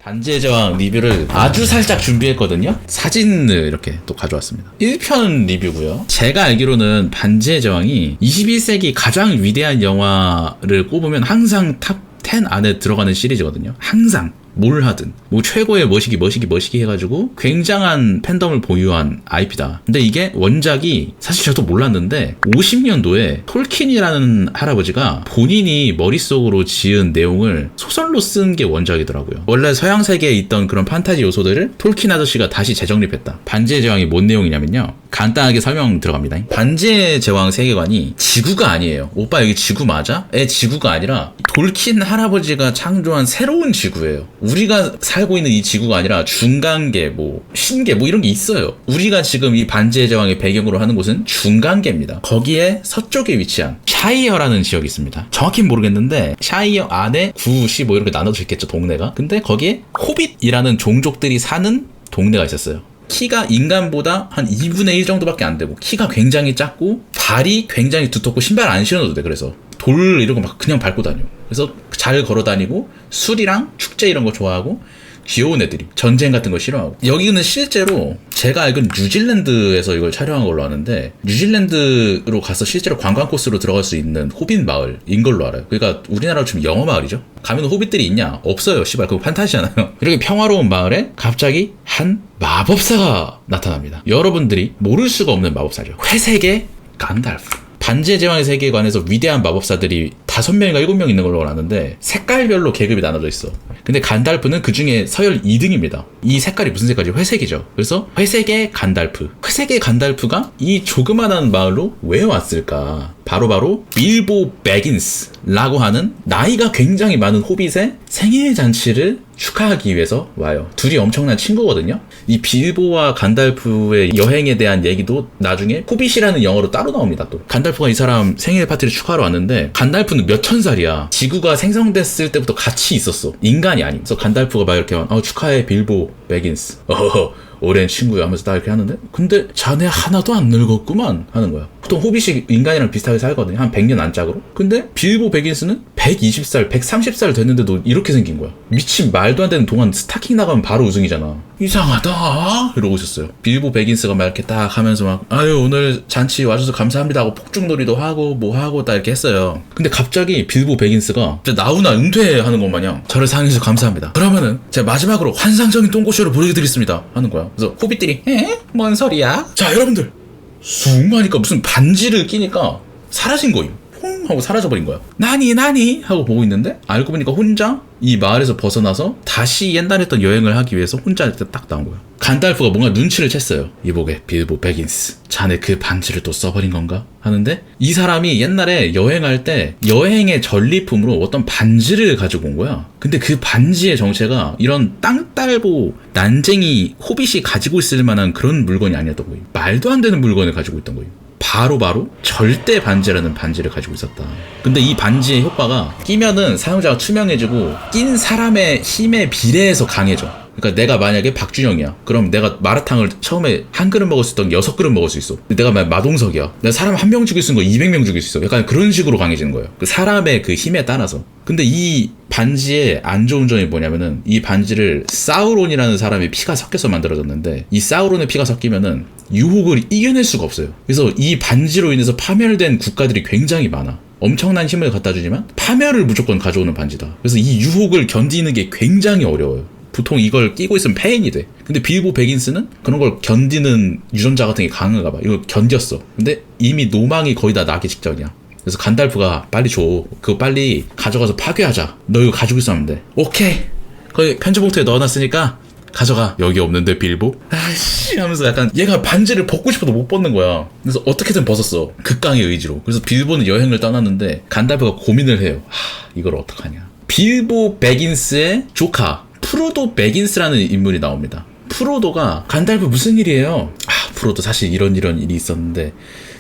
반지의 제왕 리뷰를 아주 살짝 준비했거든요. 사진을 이렇게 또 가져왔습니다. 1편 리뷰고요. 제가 알기로는 반지의 제왕이 21세기 가장 위대한 영화를 꼽으면 항상 탑 10 안에 들어가는 시리즈거든요. 항상 뭘 하든 뭐 최고의 머시기 해가지고 굉장한 팬덤을 보유한 IP다. 근데 이게 원작이 사실 저도 몰랐는데 50년도에 톨킨이라는 할아버지가 본인이 머릿속으로 지은 내용을 소설로 쓴 게 원작이더라고요. 원래 서양 세계에 있던 그런 판타지 요소들을 톨킨 아저씨가 다시 재정립했다. 반지의 제왕이 뭔 내용이냐면요, 간단하게 설명 들어갑니다. 반지의 제왕 세계관이 지구가 아니에요. 오빠 여기 지구 맞아? 지구가 아니라 톨킨 할아버지가 창조한 새로운 지구예요. 우리가 살고 있는 이 지구가 아니라 중간계, 뭐 신계, 뭐 이런 게 있어요. 우리가 지금 이 반지의 제왕의 배경으로 하는 곳은 중간계입니다. 거기에 서쪽에 위치한 샤이어라는 지역이 있습니다. 정확히는 모르겠는데 샤이어 안에 구, 시 뭐 이렇게 나눠져 있겠죠, 동네가. 근데 거기에 호빗이라는 종족들이 사는 동네가 있었어요. 키가 인간보다 한 2분의 1 정도밖에 안 되고, 키가 굉장히 작고 발이 굉장히 두텁고 신발 안 신어도 돼. 그래서 돌 이런 거 막 그냥 밟고 다녀. 그래서 잘 걸어 다니고 술이랑 축제 이런 거 좋아하고 귀여운 애들이, 전쟁 같은 거 싫어하고. 여기는 실제로 제가 알기로는 뉴질랜드에서 이걸 촬영한 걸로 아는데, 뉴질랜드로 가서 실제로 관광 코스로 들어갈 수 있는 호빗 마을인 걸로 알아요. 그러니까 우리나라로 치면 영어 마을이죠. 가면 호빗들이 있냐? 없어요. 씨발, 그거 판타지잖아요. 이렇게 평화로운 마을에 갑자기 한 마법사가 나타납니다. 여러분들이 모를 수가 없는 마법사죠. 회색의 간달프. 반지의 제왕의 세계관에서 위대한 마법사들이 5명인가 7명 있는 걸로 아는데 색깔별로 계급이 나눠져 있어. 근데 간달프는 그 중에 서열 2등입니다. 이 색깔이 무슨 색깔이죠? 회색이죠. 그래서 회색의 간달프. 회색의 간달프가 이 조그만한 마을로 왜 왔을까? 바로 빌보 베긴스라고 하는 나이가 굉장히 많은 호빗의 생일 잔치를 축하하기 위해서 와요. 둘이 엄청난 친구거든요. 이 빌보와 간달프의 여행에 대한 얘기도 나중에 호빗이라는 영어로 따로 나옵니다. 또 간달프가 이 사람 생일 파티를 축하하러 왔는데, 간달프는 몇천 살이야. 지구가 생성됐을 때부터 같이 있었어. 인간이 아님. 그래서 간달프가 막 이렇게 축하해 빌보 베긴스, 오랜 친구야 하면서 딱 이렇게 하는데, 근데 자네 하나도 안 늙었구만 하는 거야. 보통 호빗이 인간이랑 비슷하게 살거든요. 한 100년 안짝으로. 근데 빌보 베긴스는 120살, 130살 됐는데도 이렇게 생긴 거야. 미친, 말도 안 되는 동안 스타킹 나가면 바로 우승이잖아. 이상하다 이러고 있었어요. 빌보 베긴스가 막 이렇게 딱 하면서 막 아유 오늘 잔치 와줘서 감사합니다 하고 폭죽놀이도 하고 뭐 하고 딱 이렇게 했어요. 근데 갑자기 빌보 베긴스가 나훈아 은퇴하는 것 마냥 저를 사랑해주셔서 감사합니다. 그러면은 제가 마지막으로 환상적인 똥꼬쇼를 보여드리겠습니다 하는 거야. 그래서 호빗들이 뭔 소리야? 자 여러분들, 쑥 하니까 무슨 반지를 끼니까 사라진 거예요. 퐁 하고 사라져버린 거야. 나니 하고 보고 있는데 알고 보니까 혼자 이 마을에서 벗어나서 다시 옛날에 했던 여행을 하기 위해서 혼자 딱 나온 거야. 간달프가 뭔가 눈치를 챘어요. 이보게 빌보 베긴스, 자네 그 반지를 또 써버린 건가? 하는데 이 사람이 옛날에 여행할 때 여행의 전리품으로 어떤 반지를 가지고 온 거야. 근데 그 반지의 정체가 이런 땅딸보 난쟁이 호빗이 가지고 있을 만한 그런 물건이 아니었던 거예요. 말도 안 되는 물건을 가지고 있던 거예요. 바로 절대 반지라는 반지를 가지고 있었다. 근데 이 반지의 효과가 끼면은 사용자가 투명해지고 낀 사람의 힘에 비례해서 강해져. 그러니까 내가 만약에 박준영이야. 그럼 내가 마라탕을 처음에 한 그릇 먹을 수 있던 6그릇 먹을 수 있어. 근데 내가 마동석이야. 내가 사람 1명 죽일 수 있는 거 200명 죽일 수 있어. 약간 그런 식으로 강해지는 거예요. 그 사람의 그 힘에 따라서. 근데 이 반지의 안 좋은 점이 뭐냐면은, 이 반지를 사우론이라는 사람의 피가 섞여서 만들어졌는데, 이 사우론의 피가 섞이면은 유혹을 이겨낼 수가 없어요. 그래서 이 반지로 인해서 파멸된 국가들이 굉장히 많아. 엄청난 힘을 갖다 주지만 파멸을 무조건 가져오는 반지다. 그래서 이 유혹을 견디는 게 굉장히 어려워요. 보통 이걸 끼고 있으면 폐인이 돼. 근데 빌보 베긴스는 그런 걸 견디는 유전자 같은 게 강한가 봐. 이걸 견뎠어. 근데 이미 노망이 거의 다 나기 직전이야. 그래서 간달프가 빨리 줘. 그거 빨리 가져가서 파괴하자. 너 이거 가지고 있으면 돼. 오케이. 거기 편지 봉투에 넣어놨으니까 가져가. 여기 없는데 빌보? 아이씨 하면서 약간 얘가 반지를 벗고 싶어도 못 벗는 거야. 그래서 어떻게든 벗었어. 극강의 의지로. 그래서 빌보는 여행을 떠났는데 간달프가 고민을 해요. 이걸 어떡하냐. 빌보 베긴스의 조카 프로도 베긴스라는 인물이 나옵니다. 프로도가 간달프 무슨 일이에요? 프로도 사실 이런 일이 있었는데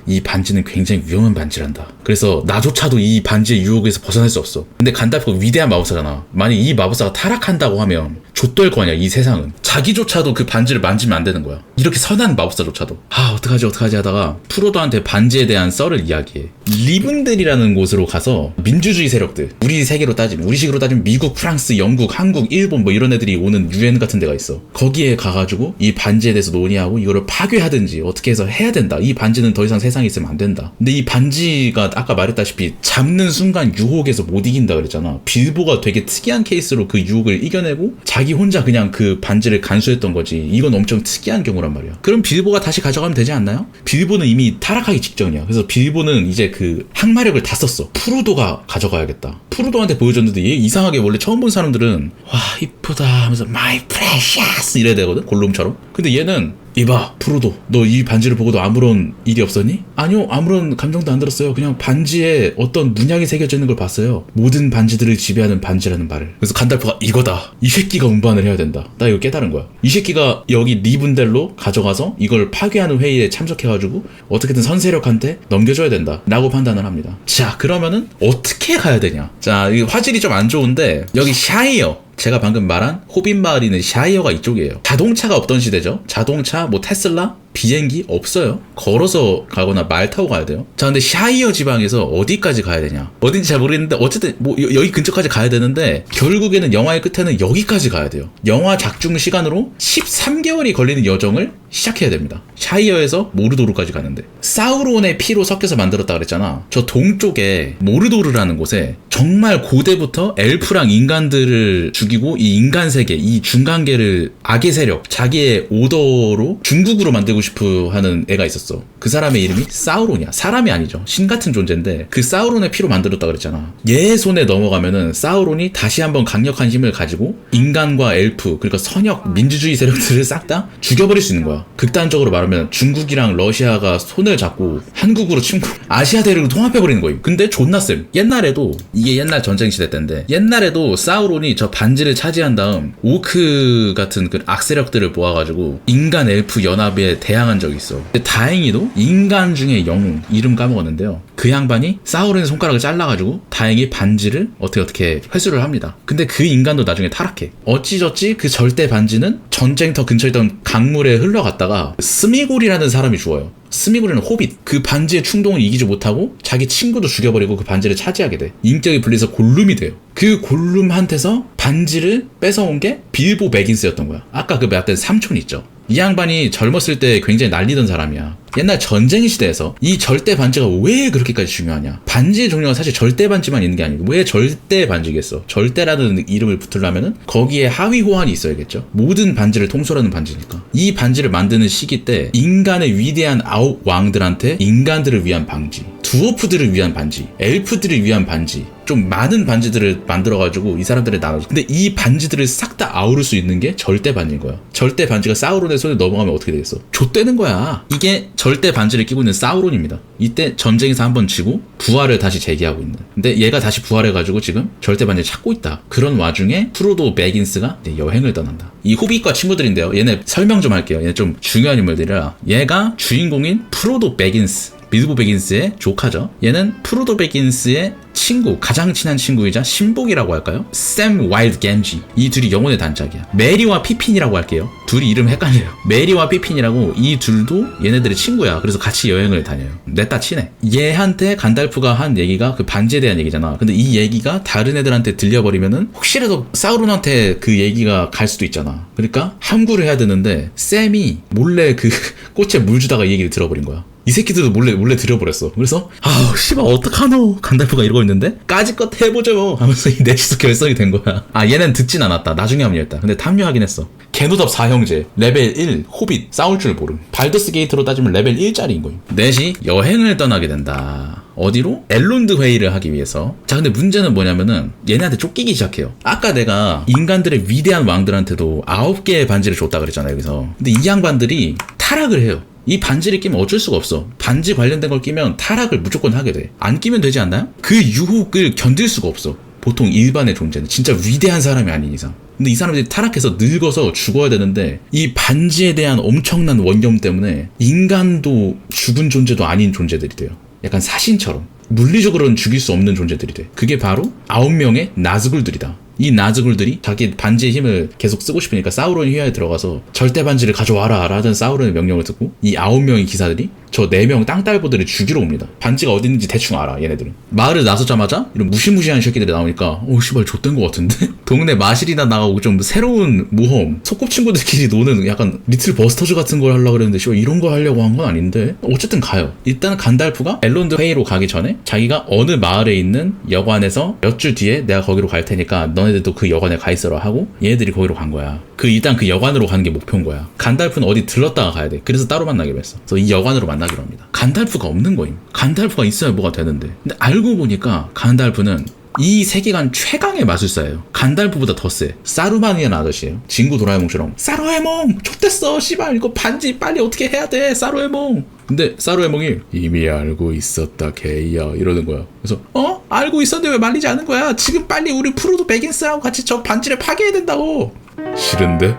이 반지는 굉장히 위험한 반지란다. 그래서 나조차도 이 반지의 유혹에서 벗어날 수 없어. 근데 간달프가 위대한 마법사잖아. 만약 이 마법사가 타락한다고 하면 좆될 거 아니야, 이 세상은. 자기조차도 그 반지를 만지면 안 되는 거야. 이렇게 선한 마법사조차도. 어떡하지 하다가 프로도한테 반지에 대한 썰을 이야기해. 리븐델이라는 곳으로 가서 민주주의 세력들, 우리 세계로 따지면, 우리식으로 따지면 미국, 프랑스, 영국, 한국, 일본 뭐 이런 애들이 오는 유엔 같은 데가 있어. 거기에 가가지고 이 반지에 대해서 논의하고 이거를 파괴하든지 어떻게 해서 해야 된다. 이 반지는 더 이상 세상에 있으면 안 된다. 근데 이 반지가 아까 말했다시피 잡는 순간 유혹에서 못 이긴다 그랬잖아. 빌보가 되게 특이한 케이스로 그 유혹을 이겨내고 자기 혼자 그냥 그 반지를 간수했던 거지. 이건 엄청 특이한 경우란 말이야. 그럼 빌보가 다시 가져가면 되지 않나요? 빌보는 이미 타락하기 직전이야. 그래서 빌보는 이제 그 항마력을 다 썼어. 프로도가 가져가야겠다. 프로도한테 보여줬는데 얘 이상하게 원래 처음 본 사람들은 와 이쁘다 하면서 my precious 이래야 되거든, 골룸처럼. 근데 얘는 이봐 프로도, 너 이 반지를 보고도 아무런 일이 없었니? 아니요, 아무런 감정도 안 들었어요. 그냥 반지에 어떤 문양이 새겨져 있는 걸 봤어요. 모든 반지들을 지배하는 반지라는 말을. 그래서 간달프가 이거다, 이 새끼가 운반을 해야 된다. 나 이거 깨달은 거야. 이 새끼가 여기 리븐델로 가져가서 이걸 파괴하는 회의에 참석해가지고 어떻게든 선세력한테 넘겨줘야 된다 라고 판단을 합니다. 자, 그러면은 어떻게 가야 되냐. 자, 이 화질이 좀 안 좋은데 여기 샤이어, 제가 방금 말한 호빗 마을이 있는 샤이어가 이쪽이에요. 자동차가 없던 시대죠. 자동차, 뭐 테슬라, 비행기 없어요. 걸어서 가거나 말 타고 가야 돼요. 자, 근데 샤이어 지방에서 어디까지 가야 되냐, 어딘지 잘 모르겠는데 어쨌든 뭐 여기 근처까지 가야 되는데 결국에는 영화의 끝에는 여기까지 가야 돼요. 영화 작중 시간으로 13개월이 걸리는 여정을 시작해야 됩니다. 샤이어에서 모르도르까지 가는데 사우론의 피로 섞여서 만들었다 그랬잖아. 저 동쪽에 모르도르라는 곳에 정말 고대부터 엘프랑 인간들을 죽이고 이 인간 세계, 이 중간계를 악의 세력, 자기의 오더로 중국으로 만들고 싶어 하는 애가 있었어. 그 사람의 이름이 사우론이야. 사람이 아니죠. 신 같은 존재인데 그 사우론의 피로 만들었다 그랬잖아. 얘 손에 넘어가면은 사우론이 다시 한번 강력한 힘을 가지고 인간과 엘프, 그러니까 선역, 민주주의 세력들을 싹 다 죽여버릴 수 있는 거야. 극단적으로 말하면 중국이랑 러시아가 손을 잡고 한국으로 아시아 대륙을 통합해버리는 거임. 근데 존나 쌤. 옛날에도, 이게 옛날 전쟁 시대 때인데 옛날에도 사우론이 저 반지를 차지한 다음 오크 같은 그 악세력들을 모아가지고 인간 엘프 연합에 대항한 적이 있어. 근데 다행히도 인간 중에 영웅, 이름 까먹었는데요, 그 양반이 사우론의 손가락을 잘라가지고 다행히 반지를 어떻게 회수를 합니다. 근데 그 인간도 나중에 타락해. 어찌저찌 그 절대 반지는 전쟁터 근처에 있던 강물에 흘러갔다가 스미골이라는 사람이 죽어요. 스미골이는 호빗. 그 반지의 충동을 이기지 못하고 자기 친구도 죽여버리고 그 반지를 차지하게 돼. 인격이 분리해서 골룸이 돼요. 그 골룸한테서 반지를 뺏어온 게 빌보 베긴스였던 거야. 아까 그 말했던 삼촌 있죠. 이 양반이 젊었을 때 굉장히 난리던 사람이야. 옛날 전쟁 시대에서 이 절대 반지가 왜 그렇게까지 중요하냐. 반지의 종류가 사실 절대 반지만 있는 게 아니고 왜 절대 반지겠어. 절대라는 이름을 붙으려면은 거기에 하위 호환이 있어야겠죠. 모든 반지를 통솔하는 반지니까. 이 반지를 만드는 시기 때 인간의 위대한 아홉 왕들한테 인간들을 위한 반지, 두오프들을 위한 반지, 엘프들을 위한 반지, 좀 많은 반지들을 만들어가지고 이 사람들을 나눠줘. 근데 이 반지들을 싹 다 아우를 수 있는 게 절대 반지인 거야. 절대 반지가 사우론의 손에 넘어가면 어떻게 되겠어? 좆되는 거야. 이게 절대 반지를 끼고 있는 사우론입니다. 이때 전쟁에서 한번 지고 부활을 다시 재기하고 있는. 근데 얘가 다시 부활해가지고 지금 절대 반지를 찾고 있다. 그런 와중에 프로도 베긴스가 여행을 떠난다. 이 호빗과 친구들인데요, 얘네 설명 좀 할게요. 얘네 좀 중요한 인물들이라. 얘가 주인공인 프로도 베긴스, 빌보 베긴스의 조카죠. 얘는 프로도 베긴스의 친구, 가장 친한 친구이자 신복이라고 할까요? 샘 와일드 겐지. 이 둘이 영혼의 단짝이야. 메리와 피핀이라고 할게요. 둘이 이름 헷갈려요. 메리와 피핀이라고, 이 둘도 얘네들의 친구야. 그래서 같이 여행을 다녀요. 냈다 치네. 얘한테 간달프가 한 얘기가 그 반지에 대한 얘기잖아. 근데 이 얘기가 다른 애들한테 들려버리면은 혹시라도 사우론한테 그 얘기가 갈 수도 있잖아. 그러니까 함구를 해야 되는데 샘이 몰래 그 꽃에 물 주다가 이 얘기를 들어버린 거야. 이 새끼들도 몰래 들여버렸어. 그래서 아우 씨발 어떡하노, 간달프가 이러고 있는데 까짓것 해보죠 하면서 이 넷이서 결성이 된 거야. 아, 얘는 듣진 않았다. 나중에 합류했다. 근데 합류하긴 했어. 개노답 4형제 레벨 1 호빗, 싸울 줄 모름. 발더스 게이트로 따지면 레벨 1짜리인 거임. 넷이 여행을 떠나게 된다. 어디로? 엘론드 회의를 하기 위해서. 자, 근데 문제는 뭐냐면은 얘네한테 쫓기기 시작해요. 아까 내가 인간들의 위대한 왕들한테도 9개의 반지를 줬다 그랬잖아요, 여기서. 근데 이 양반들이 타락을 해요. 이 반지를 끼면 어쩔 수가 없어. 반지 관련된 걸 끼면 타락을 무조건 하게 돼. 안 끼면 되지 않나요? 그 유혹을 견딜 수가 없어. 보통 일반의 존재는 진짜 위대한 사람이 아닌 이상. 근데 이 사람들이 타락해서 늙어서 죽어야 되는데 이 반지에 대한 엄청난 원념 때문에 인간도 죽은 존재도 아닌 존재들이 돼요. 약간 사신처럼 물리적으로는 죽일 수 없는 존재들이 돼. 그게 바로 9명의 나즈굴들이다. 이 나즈굴들이 자기 반지의 힘을 계속 쓰고 싶으니까 사우론의 휘하에 들어가서 절대 반지를 가져와라 라는 사우론의 명령을 듣고 이 9명의 기사들이 저 4명 땅딸보들을 죽이러 옵니다. 반지가 어디 있는지 대충 알아 얘네들은. 마을을 나서자마자 이런 무시무시한 새끼들이 나오니까 씨발 좆된 것 같은데? 동네 마실이나 나가고 좀 새로운 모험, 소꿉친구들끼리 노는 약간 리틀 버스터즈 같은 걸 하려고 그랬는데 씨발 이런 거 하려고 한 건 아닌데? 어쨌든 가요. 일단 간달프가 엘론드 회의로 가기 전에 자기가 어느 마을에 있는 여관에서 몇 주 뒤에 내가 거기로 갈 테니까 너네들도 그 여관에 가 있어라 하고 얘네들이 거기로 간 거야. 일단 그 여관으로 가는 게 목표인 거야. 간달프는 어디 들렀다가 가야 돼. 그래서 따로 만나기로 했어. 그래서 이 여관으로 만나기로 합니다. 간달프가 없는 거임. 간달프가 있어야 뭐가 되는데. 근데 알고 보니까 간달프는 이 세계관 최강의 마술사예요. 간달프보다 더 세. 사루만이라는 아저씨예요. 진구 도라에몽처럼 사루에몽 좆됐어 씨발 이거 반지 빨리 어떻게 해야 돼 사루에몽. 근데 사루에몽이 이미 알고 있었다 개야 이러는 거야. 그래서 알고 있었는데 왜 말리지 않은 거야. 지금 빨리 우리 프로도 베긴스하고 같이 저 반지를 파괴해야 된다고. 싫은데?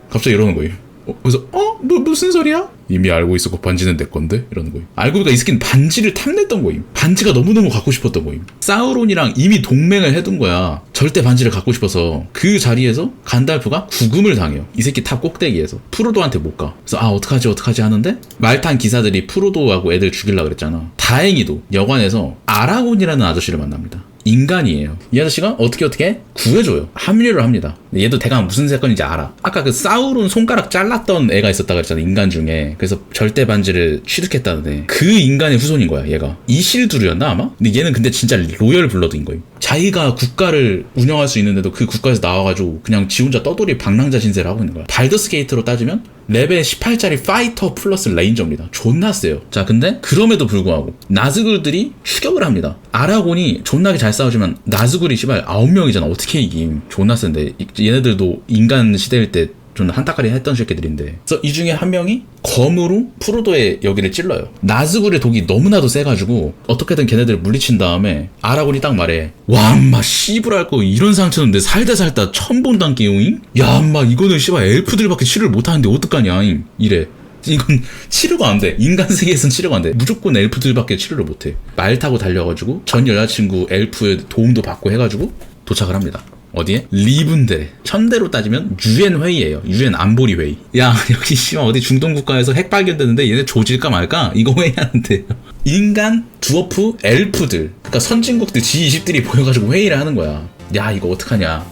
갑자기 이러는 거예요. 그래서 무슨 소리야? 이미 알고 있었고 반지는 내 건데? 이러는 거임. 알고 보니까 이 새끼는 반지를 탐냈던 거임. 반지가 너무너무 갖고 싶었던 거임. 사우론이랑 이미 동맹을 해둔 거야. 절대 반지를 갖고 싶어서. 그 자리에서 간달프가 구금을 당해요. 이 새끼 탑 꼭대기에서. 프로도한테 못 가. 그래서 어떡하지 하는데 말탄 기사들이 프로도하고 애들 죽이려고 그랬잖아. 다행히도 여관에서 아라곤이라는 아저씨를 만납니다. 인간이에요. 이 아저씨가 어떻게 구해줘요. 합류를 합니다. 얘도 대강 무슨 사건인지 알아. 아까 그 사우론 손가락 잘랐던 애가 있었다 그랬잖아. 인간 중에. 그래서 절대 반지를 취득했다는데 그 인간의 후손인 거야 얘가. 이실두르였나 아마? 근데 얘는 진짜 로열 블러드인 거예요. 자기가 국가를 운영할 수 있는데도 그 국가에서 나와가지고 그냥 지 혼자 떠돌이 방랑자 신세를 하고 있는 거야. 발더스 게이트로 따지면 레벨 18짜리 파이터 플러스 레인저입니다. 존나 세요. 자, 근데 그럼에도 불구하고 나즈굴들이 추격을 합니다. 아라곤이 존나게 잘 싸우지만 나즈굴이 씨발 9명이잖아. 어떻게 이김. 존나 센데 얘네들도 인간 시대일 때 좀 한타까리 했던 새끼들인데. 그래서 이 중에 한 명이 검으로 프로도의 여기를 찔러요. 나즈굴의 독이 너무나도 세가지고 어떻게든 걔네들을 물리친 다음에 아라곤이 딱 말해. 와 인마 씨부랄 거 이런 상처는 내 살다 처음 본단 게임잉? 야 인마 이거는 씨발 엘프들밖에 치료를 못하는데 어떡하냐 이래. 이건 치료가 안 돼. 인간 세계에선 치료가 안 돼. 무조건 엘프들밖에 치료를 못 해. 말 타고 달려가지고 전 여자친구 엘프의 도움도 받고 해가지고 도착을 합니다. 어디에? 리븐데. 천대로 따지면 UN 회의예요. UN 안보리 회의. 야 여기 씨발 어디 중동 국가에서 핵 발견됐는데 얘네 조질까 말까? 이거 회의하는데 인간, 두어프, 엘프들 그러니까 선진국들 G20들이 모여가지고 회의를 하는 거야. 야 이거 어떡하냐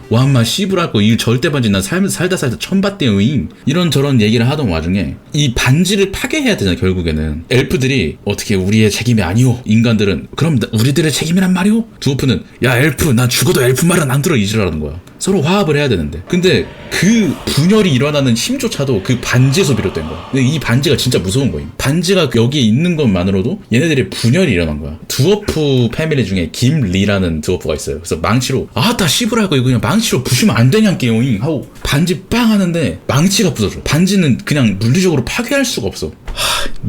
와 인마 씨부랄 거 이 절대 반지 난 살다 처음 봤대요잉. 이런저런 얘기를 하던 와중에 이 반지를 파괴해야 되잖아. 결국에는 엘프들이 어떻게 우리의 책임이 아니오. 인간들은 그럼 우리들의 책임이란 말이오. 두오프는 야 엘프 난 죽어도 엘프 말은 안 들어 이지라는 거야. 서로 화합을 해야 되는데 근데 그 분열이 일어나는 힘조차도 그 반지에서 비롯된 거야. 근데 이 반지가 진짜 무서운 거임. 반지가 여기에 있는 것만으로도 얘네들의 분열이 일어난 거야. 두어프 패밀리 중에 김리라는 두어프가 있어요. 그래서 망치로 다 씨부랄 거 이거 그냥 망치로 부시면 안 되냐 게임잉 하고 반지 빵 하는데 망치가 부서져. 반지는 그냥 물리적으로 파괴할 수가 없어.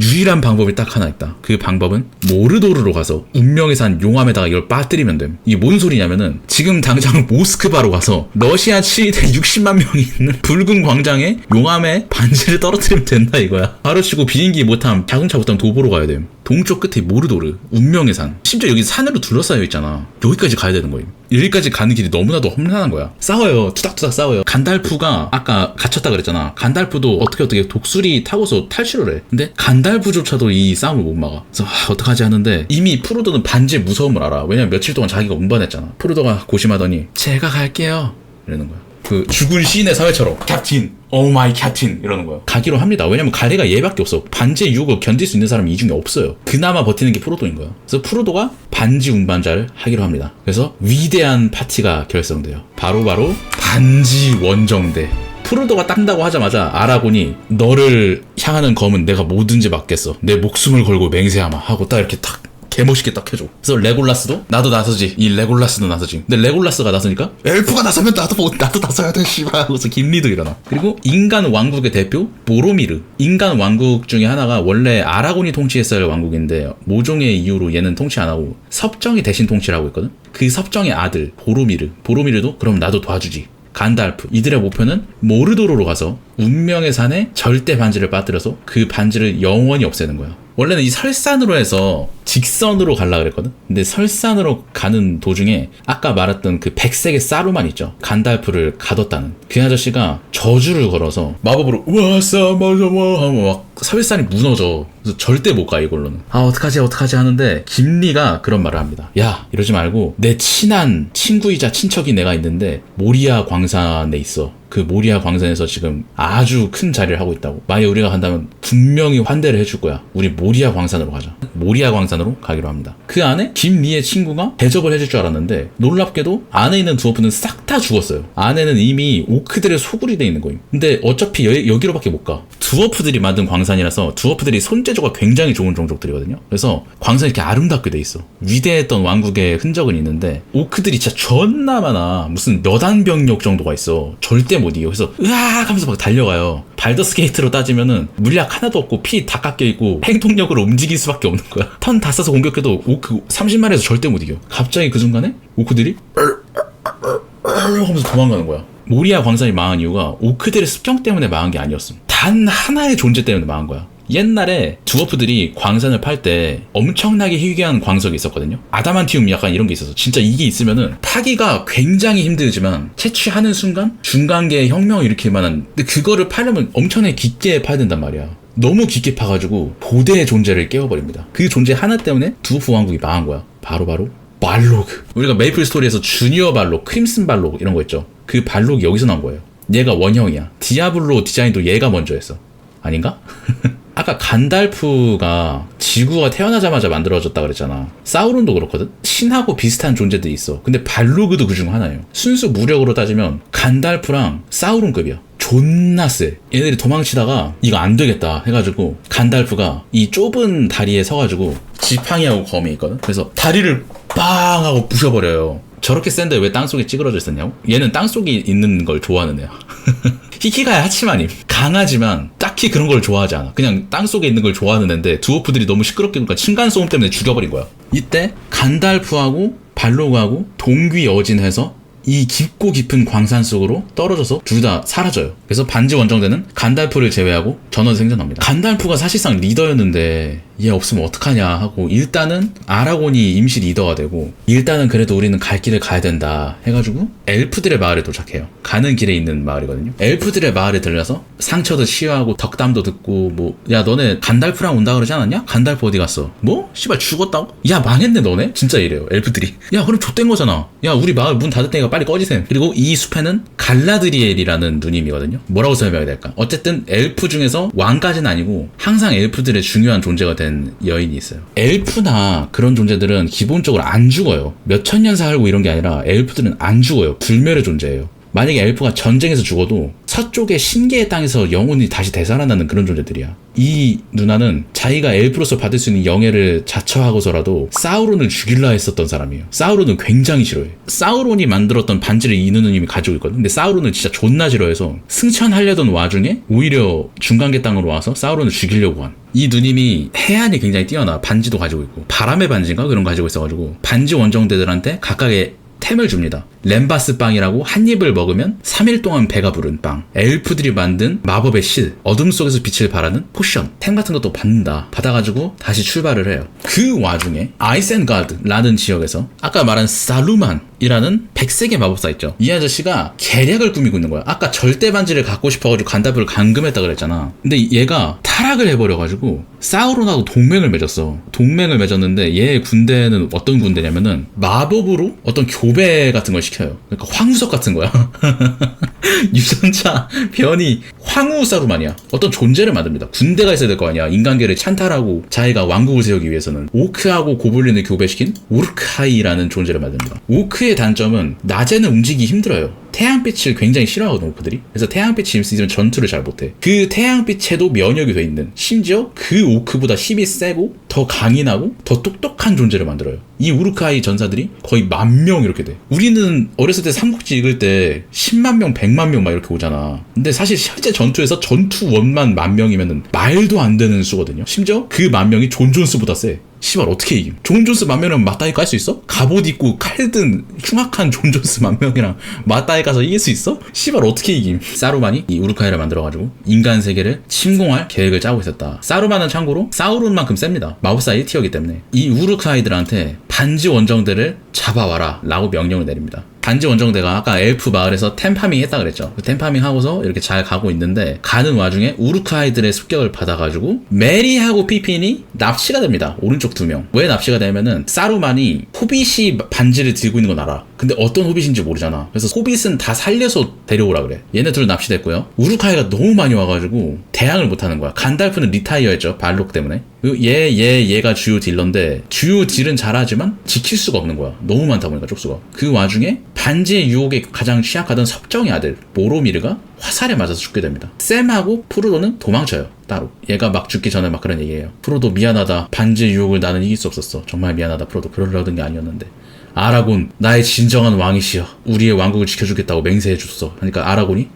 유일한 방법이 딱 하나 있다. 그 방법은 모르도르로 가서 운명의 산 용암에다가 이걸 빠뜨리면 됨. 이게 뭔 소리냐면은 지금 당장 모스크바로 가서 러시아 치대 60만 명이 있는 붉은 광장에 용암에 반지를 떨어뜨리면 된다 이거야. 바로 치고 비행기 못함 자동차 못함 도보로 가야 됨. 동쪽 끝에 모르도르 운명의 산. 심지어 여기 산으로 둘러싸여 있잖아. 여기까지 가야 되는 거임. 여기까지 가는 길이 너무나도 험난한 거야. 싸워요. 투닥투닥 싸워요. 간달프가 아까 갇혔다 그랬잖아. 간달프도 어떻게 독수리 타고서 탈출을 해. 근데 간달프조차도 이 싸움을 못 막아. 그래서 어떡하지 하는데 이미 프로도는 반지의 무서움을 알아. 왜냐면 며칠 동안 자기가 운반했잖아. 프로도가 고심하더니 제가 갈게요 이러는 거야. 그 죽은 시인의 사회처럼 캡틴 오 마이 캡틴 이러는 거야. 가기로 합니다. 왜냐면 가래가 얘밖에 없어. 반지의 유혹을 견딜 수 있는 사람이 이 중에 없어요. 그나마 버티는 게 프로도인 거야. 그래서 프로도가 반지 운반자를 하기로 합니다. 그래서 위대한 파티가 결성돼요. 바로 반지 원정대. 프로도가 딴다고 하자마자 아라곤이 너를 향하는 검은 내가 뭐든지 막겠어. 내 목숨을 걸고 맹세하마 하고 딱 이렇게 탁 개멋있게 딱 해줘. 그래서 레골라스도 나도 나서지. 이 레골라스도 나서지. 근데 레골라스가 나서니까 엘프가 나서면 나도 나서야 돼 씨발. 그래서 김리도 일어나. 그리고 인간 왕국의 대표 보로미르. 인간 왕국 중에 하나가 원래 아라곤이 통치했어야 할 왕국인데 모종의 이유로 얘는 통치 안 하고 섭정이 대신 통치를 하고 있거든. 그 섭정의 아들 보로미르도 그럼 나도 도와주지. 간달프, 이들의 목표는 모르도로로 가서 운명의 산에 절대 반지를 빠뜨려서 그 반지를 영원히 없애는 거야. 원래는 이 설산으로 해서 직선으로 가려고 그랬거든. 근데 설산으로 가는 도중에 아까 말했던 그 백색의 사루만 있죠. 간달프를 가뒀다는 그 아저씨가 저주를 걸어서 마법으로 우와 싸마자마 하면 막 설산이 무너져. 그래서 절대 못 가 이걸로는. 아 어떡하지 하는데 김리가 그런 말을 합니다. 야 이러지 말고 내 친한 친구이자 친척이 내가 있는데 모리아 광산에 있어. 그 모리아 광산에서 지금 아주 큰 자리를 하고 있다고. 만약에 우리가 간다면 분명히 환대를 해줄 거야. 우리 모리아 광산으로 가자. 모리아 광산으로 가기로 합니다. 그 안에 김리의 친구가 대접을 해줄 줄 알았는데 놀랍게도 안에 있는 드워프는 싹 다 죽었어요. 안에는 이미 오크들의 소굴이 돼 있는 거임. 근데 어차피 여기로밖에 못 가. 드워프들이 만든 광산이라서 드워프들이 손재주가 굉장히 좋은 종족들이거든요. 그래서 광산이 이렇게 아름답게 돼 있어. 위대했던 왕국의 흔적은 있는데 오크들이 진짜 존나 많아. 무슨 여단병력 정도가 있어. 절대 못 이겨. 그래서 으악 하면서 막 달려가요. 발더스 게이트로 따지면은 물약 하나도 없고 피 다 깎여있고 행동력으로 움직일 수밖에 없는 거야. 턴 다 써서 공격해도 오크 30마리에서 절대 못 이겨. 갑자기 그 순간에 오크들이 하면서 도망가는 거야. 모리아 광산이 망한 이유가 오크들의 습격 때문에 망한 게 아니었음. 단 하나의 존재 때문에 망한 거야. 옛날에 드워프들이 광산을 팔 때 엄청나게 희귀한 광석이 있었거든요. 아다만티움 약간 이런 게 있어서 진짜 이게 있으면은 파기가 굉장히 힘들지만 채취하는 순간 중간계의 혁명을 일으킬 만한. 근데 그거를 파려면 엄청나게 깊게 파야 된단 말이야. 너무 깊게 파가지고 고대의 존재를 깨워버립니다. 그 존재 하나 때문에 드워프 왕국이 망한 거야. 바로 발로그. 우리가 메이플 스토리에서 주니어 발록, 크림슨 발록 이런 거 있죠. 그 발록이 여기서 나온 거예요. 얘가 원형이야. 디아블로 디자인도 얘가 먼저 했어. 아닌가? 아까 간달프가 지구가 태어나자마자 만들어졌다 그랬잖아. 사우론도 그렇거든? 신하고 비슷한 존재들이 있어. 근데 발로그도 그중 하나예요. 순수 무력으로 따지면 간달프랑 사우론급이야. 존나 세. 얘네들이 도망치다가 이거 안 되겠다 해가지고 간달프가 이 좁은 다리에 서가지고 지팡이하고 검이 있거든? 그래서 다리를 빵 하고 부셔버려요. 저렇게 센데 왜 땅속에 찌그러져 있었냐고? 얘는 땅속에 있는 걸 좋아하는 애야. 히키가야 하치마님. 강하지만 딱히 그런 걸 좋아하지 않아. 그냥 땅속에 있는 걸 좋아하는 애인데 드워프들이 너무 시끄럽게 그러니까 층간소음 때문에 죽여버린 거야. 이때 간달프하고 발로그하고 동귀어진해서 이 깊고 깊은 광산 속으로 떨어져서 둘 다 사라져요. 그래서 반지 원정대는 간달프를 제외하고 전원 생존합니다. 간달프가 사실상 리더였는데 얘 없으면 어떡하냐 하고 일단은 아라곤이 임시 리더가 되고 일단은 그래도 우리는 갈 길을 가야 된다 해가지고 엘프들의 마을에 도착해요. 가는 길에 있는 마을이거든요. 엘프들의 마을에 들려서 상처도 치유하고 덕담도 듣고 뭐 야 너네 간달프랑 온다 그러지 않았냐? 간달프 어디 갔어? 뭐? 씨발 죽었다고? 야 망했네 너네? 진짜 이래요 엘프들이. 야 그럼 좆된 거잖아. 야 우리 마을 문 닫을 테니까 빨리 꺼지셈. 그리고 이 숲에는 갈라드리엘이라는 누님이거든요. 뭐라고 설명해야 될까? 어쨌든 엘프 중에서 왕까지는 아니고 항상 엘프들의 중요한 존재가 된 여인이 있어요. 엘프나 그런 존재들은 기본적으로 안 죽어요. 몇천 년 살고 이런 게 아니라 엘프들은 안 죽어요. 불멸의 존재예요. 만약에 엘프가 전쟁에서 죽어도 서쪽의 신계의 땅에서 영혼이 다시 되살아나는 그런 존재들이야. 이 누나는 자기가 엘프로서 받을 수 있는 영예를 자처하고서라도 사우론을 죽일라 했었던 사람이에요. 사우론은 굉장히 싫어해. 사우론이 만들었던 반지를 이 누님이 가지고 있거든. 근데 사우론을 진짜 존나 싫어해서 승천하려던 와중에 오히려 중간계 땅으로 와서 사우론을 죽이려고 한. 이 누님이 해안이 굉장히 뛰어나. 반지도 가지고 있고 바람의 반지인가 그런 거 가지고 있어가지고 반지 원정대들한테 각각의 템을 줍니다. 렘바스 빵이라고 한 입을 먹으면 3일 동안 배가 부른 빵, 엘프들이 만든 마법의 실, 어둠 속에서 빛을 발하는 포션, 템 같은 것도 받는다. 받아가지고 다시 출발을 해요. 그 와중에 아이센가드라는 지역에서 아까 말한 살루만이라는 백색의 마법사 있죠. 이 아저씨가 계략을 꾸미고 있는 거야. 아까 절대 반지를 갖고 싶어가지고 간달프를 감금했다 그랬잖아. 근데 얘가 타락을 해버려가지고 사우론하고 동맹을 맺었어. 동맹을 맺었는데 얘의 군대는 어떤 군대냐면은 마법으로 어떤 교배 같은 걸 시켜요. 그러니까 황우석 같은 거야. 유전자 변이 황우사루만이야. 어떤 존재를 만듭니다. 군대가 있어야 될 거 아니야. 인간계를 찬탈하고 자기가 왕국을 세우기 위해서는. 오크하고 고블린을 교배시킨 우르카이라는 존재를 만듭니다. 오크의 단점은 낮에는 움직이기 힘들어요. 태양빛을 굉장히 싫어하거든 오크들이. 그래서 태양빛이 있으면 전투를 잘 못해. 그 태양빛에도 면역이 돼 있는, 심지어 그 오크보다 힘이 세고 더 강인하고 더 똑똑한 존재를 만들어요. 이 우르카이 전사들이 거의 10,000명 이렇게 돼. 우리는 어렸을 때 삼국지 읽을 때 10만 명, 100만 명 막 이렇게 오잖아. 근데 사실 실제 전투에서 전투원만 10,000명이면 말도 안 되는 수거든요. 심지어 그 10,000명이 존존스보다 세. 씨발 어떻게 이김? 존 존스 만명이랑 맞다이 깔 수 있어? 갑옷 입고 칼든 흉악한 존 존스 만명이랑 맞다이 가서 이길 수 있어? 씨발 어떻게 이김? 사루만이 이 우르카이를 만들어가지고 인간 세계를 침공할 계획을 짜고 있었다. 사루만은 참고로 사우론만큼 셉니다. 마법사 1티어이기 때문에 이 우르카이들한테 반지 원정대를 잡아와라 라고 명령을 내립니다. 반지 원정대가 아까 엘프 마을에서 템파밍 했다 그랬죠. 템파밍 하고서 이렇게 잘 가고 있는데 가는 와중에 우르카이들의 습격을 받아가지고 메리하고 피핀이 납치가 됩니다. 오른쪽 2명. 왜 납치가 되면은 사루만이 호빗이 반지를 들고 있는 건 알아. 근데 어떤 호빗인지 모르잖아. 그래서 호빗은 다 살려서 데려오라 그래. 얘네 둘 납치됐고요. 우르카이가 너무 많이 와가지고 대항을 못하는 거야. 간달프는 리타이어 했죠. 발록 때문에. 얘가 주요 딜러인데 주요 딜은 잘하지만 지킬 수가 없는 거야. 너무 많다 보니까 쪽수가. 그 와중에 반지의 유혹에 가장 취약하던 섭정의 아들 모로미르가 화살에 맞아서 죽게 됩니다. 샘하고 프로도는 도망쳐요. 따로. 얘가 막 죽기 전에 막 그런 얘기예요. 프로도 미안하다. 반지의 유혹을 나는 이길 수 없었어. 정말 미안하다. 프로도 그러려던 게 아니었는데. 아라곤 나의 진정한 왕이시여. 우리의 왕국을 지켜주겠다고 맹세해줬어. 그러니까 아라곤이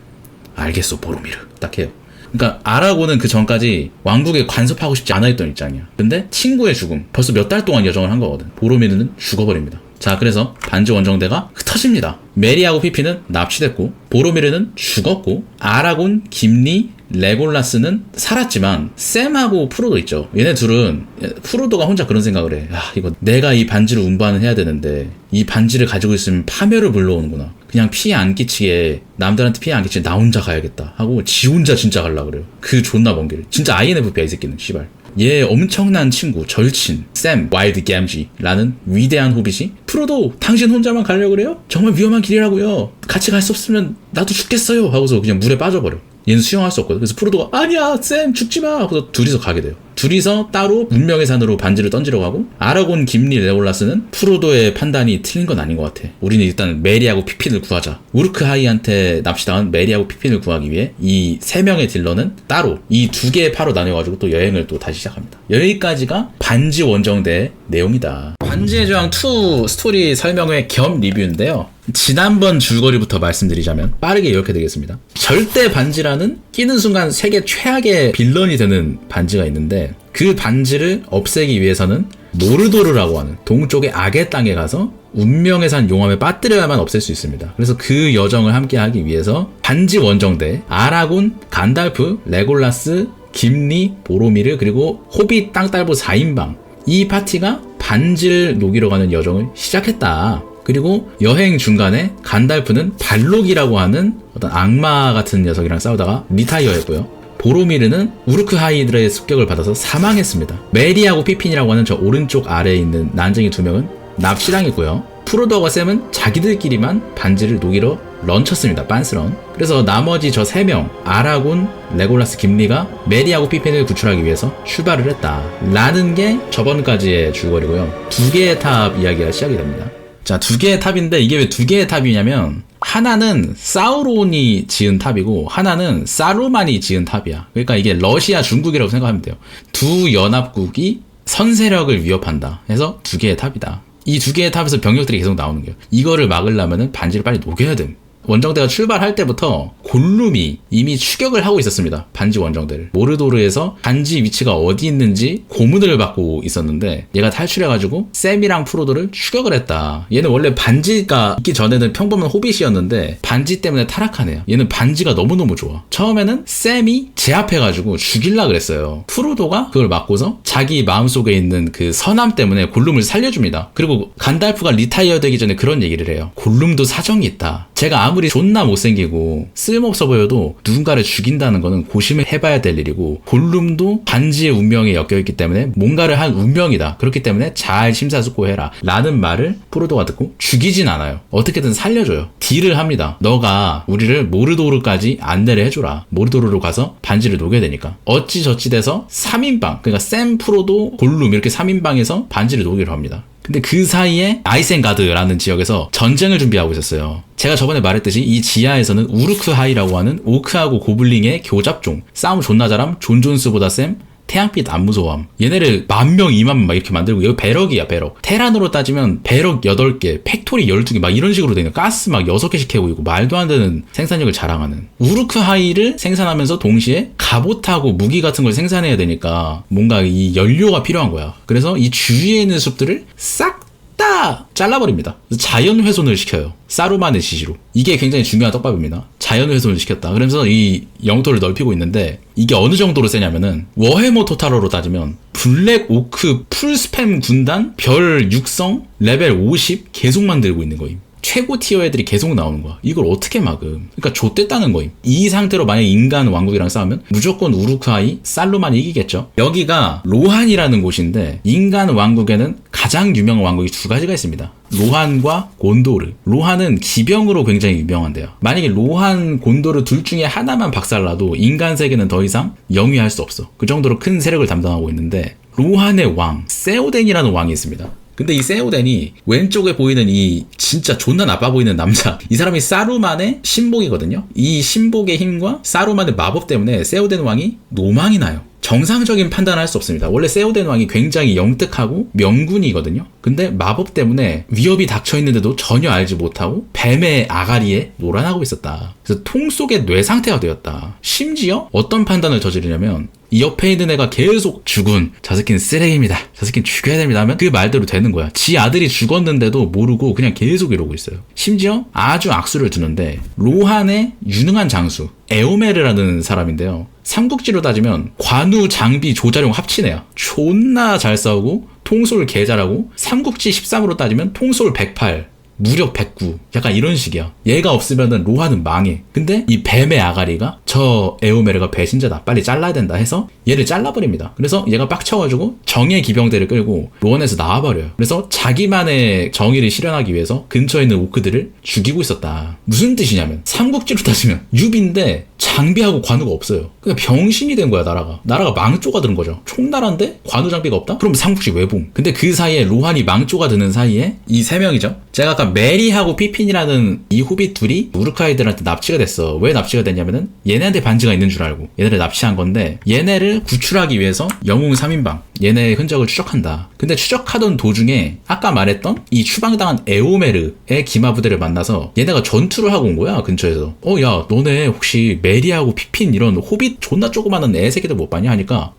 알겠어 보로미르 딱 해요. 그러니까 아라곤은 그 전까지 왕국에 간섭하고 싶지 않아 했던 입장이야. 근데 친구의 죽음 벌써 몇 달 동안 여정을 한 거거든. 보로미르는 죽어버립니다. 자, 그래서 반지 원정대가 흩어집니다. 메리하고 피피는 납치됐고 보로미르는 죽었고 아라곤, 김리, 레골라스는 살았지만 샘하고 프로도 있죠. 얘네 둘은 프로도가 혼자 그런 생각을 해. 야, 이거 내가 이 반지를 운반을 해야 되는데 이 반지를 가지고 있으면 파멸을 불러오는구나. 그냥 피해 안 끼치게 남들한테 피해 안 끼치게 나 혼자 가야겠다 하고 지 혼자 진짜 가려고 그래요. 그 존나 먼 길. 진짜 INFP야 이 새끼는 씨발. 얘 엄청난 친구 절친 샘 와일드 갬지라는 위대한 호빗이 프로도 당신 혼자만 가려고 그래요? 정말 위험한 길이라고요. 같이 갈 수 없으면 나도 죽겠어요 하고서 그냥 물에 빠져버려. 얘는 수영할 수 없거든. 그래서 프로도가 아니야 샘 죽지마 하고서 둘이서 가게 돼요. 둘이서 따로 운명의 산으로 반지를 던지려고 하고 아라곤, 김리, 레올라스는 프로도의 판단이 틀린 건 아닌 것 같아. 우리는 일단 메리하고 피핀을 구하자. 우르크하이한테 납치당한 메리하고 피핀을 구하기 위해 이 3명의 딜러는 따로 이 2개의 파로 나뉘어가지고 또 여행을 또 다시 시작합니다. 여기까지가 반지 원정대의 내용이다. 반지의 제왕 2 스토리 설명회 겸 리뷰인데요. 지난번 줄거리부터 말씀드리자면 빠르게 요약해 드리겠습니다. 절대 반지라는 끼는 순간 세계 최악의 빌런이 되는 반지가 있는데 그 반지를 없애기 위해서는 모르도르라고 하는 동쪽의 악의 땅에 가서 운명의 산 용암에 빠뜨려야만 없앨 수 있습니다. 그래서 그 여정을 함께 하기 위해서 반지 원정대 아라곤, 간달프, 레골라스, 김리, 보로미르 그리고 호빗 땅딸보 4인방 이 파티가 반지를 녹이러 가는 여정을 시작했다. 그리고 여행 중간에 간달프는 발록이라고 하는 어떤 악마 같은 녀석이랑 싸우다가 리타이어 했고요. 보로미르는 우르크하이들의 습격을 받아서 사망했습니다. 메리하고 피핀이라고 하는 저 오른쪽 아래에 있는 난쟁이 2명은 납치당했고요. 프로도와 샘은 자기들끼리만 반지를 녹이러 런쳤습니다. 빤스런. 그래서 나머지 저 3명 아라곤, 레골라스, 김리가 메리하고 피핀을 구출하기 위해서 출발을 했다 라는 게 저번까지의 줄거리고요. 2개의 탑 이야기가 시작이 됩니다. 자, 2개의 탑인데 이게 왜 2개의 탑이냐면 하나는 사우론이 지은 탑이고 하나는 사루만이 지은 탑이야. 그러니까 이게 러시아, 중국이라고 생각하면 돼요. 두 연합국이 선세력을 위협한다 해서 2개의 탑이다. 이 2개의 탑에서 병력들이 계속 나오는 거예요. 이거를 막으려면 반지를 빨리 녹여야 돼. 원정대가 출발할 때부터 골룸이 이미 추격을 하고 있었습니다. 반지 원정대를. 모르도르에서 반지 위치가 어디 있는지 고문을 받고 있었는데 얘가 탈출해가지고 샘이랑 프로도를 추격을 했다. 얘는 원래 반지가 있기 전에는 평범한 호빗이었는데 반지 때문에 타락하네요. 얘는 반지가 너무너무 좋아. 처음에는 샘이 제압해가지고 죽일라 그랬어요. 프로도가 그걸 막고서 자기 마음속에 있는 그 선함 때문에 골룸을 살려줍니다. 그리고 간달프가 리타이어 되기 전에 그런 얘기를 해요. 골룸도 사정이 있다. 제가 아무리 존나 못생기고 쓸모없어 보여도 누군가를 죽인다는 거는 고심을 해봐야 될 일이고 골룸도 반지의 운명에 엮여있기 때문에 뭔가를 한 운명이다. 그렇기 때문에 잘 심사숙고해라 라는 말을 프로도가 듣고 죽이진 않아요. 어떻게든 살려줘요. 딜을 합니다. 너가 우리를 모르도르까지 안내를 해줘라. 모르도르로 가서 반지를 녹여야 되니까. 어찌저찌 돼서 3인방 그러니까 샘, 프로도, 골룸 이렇게 3인방에서 반지를 녹이려 합니다. 근데 그 사이에 아이센가드라는 지역에서 전쟁을 준비하고 있었어요. 제가 저번에 말했듯이 이 지하에서는 우르크하이라고 하는 오크하고 고블링의 교잡종 싸움 존나 잘함 존존스보다 셈 태양빛 안 무서워함. 얘네를 10,000명, 20,000명 막 이렇게 만들고, 여기 배럭이야, 배럭. 테란으로 따지면 배럭 8개, 팩토리 12개 막 이런 식으로 되는, 가스 막 6개씩 캐고 있고, 말도 안 되는 생산력을 자랑하는. 우루크하이를 생산하면서 동시에 갑옷하고 무기 같은 걸 생산해야 되니까 뭔가 이 연료가 필요한 거야. 그래서 이 주위에 있는 숲들을 싹 다 잘라버립니다. 자연 훼손을 시켜요. 사루만의 지시로. 이게 굉장히 중요한 떡밥입니다. 자연 훼손을 시켰다. 그러면서 이 영토를 넓히고 있는데, 이게 어느 정도로 세냐면은 워해머 토탈러로 따지면 블랙 오크 풀 스팸 군단 별 육성 레벨 50 계속 만들고 있는 거임. 최고 티어 애들이 계속 나오는 거야. 이걸 어떻게 막음? 그러니까 좆됐다는 거임. 이 상태로 만약 인간 왕국이랑 싸우면 무조건 우루크하이, 살루만이 이기겠죠. 여기가 로한이라는 곳인데, 인간 왕국에는 가장 유명한 왕국이 2가지가 있습니다. 로한과 곤도르. 로한은 기병으로 굉장히 유명한데요. 만약에 로한, 곤도르 둘 중에 하나만 박살나도 인간 세계는 더 이상 영위할 수 없어. 그 정도로 큰 세력을 담당하고 있는데, 로한의 왕 세오덴이라는 왕이 있습니다. 근데 이 세오덴이 왼쪽에 보이는 이 진짜 존나 나빠 보이는 남자, 이 사람이 사루만의 신복이거든요. 이 신복의 힘과 사루만의 마법 때문에 세오덴 왕이 노망이 나요. 정상적인 판단을 할 수 없습니다. 원래 세오덴 왕이 굉장히 영특하고 명군이거든요. 근데 마법 때문에 위협이 닥쳐있는데도 전혀 알지 못하고 뱀의 아가리에 놀아나고 있었다. 그래서 통 속의 뇌 상태가 되었다. 심지어 어떤 판단을 저지르냐면, 이 옆에 있는 애가 계속 죽은, 저 새끼는 쓰레기입니다, 저 새끼는 죽여야 됩니다 하면 그 말대로 되는 거야. 지 아들이 죽었는데도 모르고 그냥 계속 이러고 있어요. 심지어 아주 악수를 두는데, 로한의 유능한 장수 에오메르라는 사람인데요. 삼국지로 따지면 관우, 장비, 조자룡 합친 애야. 존나 잘 싸우고 통솔 개 잘하고, 삼국지 13으로 따지면 통솔 108, 무력 109, 약간 이런 식이야. 얘가 없으면은 로한은 망해. 근데 이 뱀의 아가리가 저 에오메르가 배신자다, 빨리 잘라야 된다 해서 얘를 잘라버립니다. 그래서 얘가 빡쳐가지고 정예 기병대를 끌고 로원에서 나와버려요. 그래서 자기만의 정의를 실현하기 위해서 근처에 있는 오크들을 죽이고 있었다. 무슨 뜻이냐면, 삼국지로 따지면 유비인데 장비하고 관우가 없어요. 그냥 병신이 된 거야, 나라가. 나라가 망조가 드는 거죠. 총나라인데 관우 장비가 없다? 그럼 삼국지 왜봄? 근데 그 사이에 로한이 망조가 드는 사이에 이 3명이죠. 제가 아까 메리하고 피핀이라는 이 호빗 둘이 우루카이들한테 납치가 됐어. 왜 납치가 됐냐면은 얘네한테 반지가 있는 줄 알고 얘네를 납치한 건데, 얘네를 구출하기 위해서 영웅 3인방 얘네의 흔적을 추적한다. 근데 추적하던 도중에 아까 말했던 이 추방당한 에오메르의 기마부대를 만나서 얘네가 전투를 하고 온 거야, 근처에서. 야, 너네 혹시 메리하고 피핀 이런 호빗 존나 조그마한 애새끼들 못 봤냐 하니까,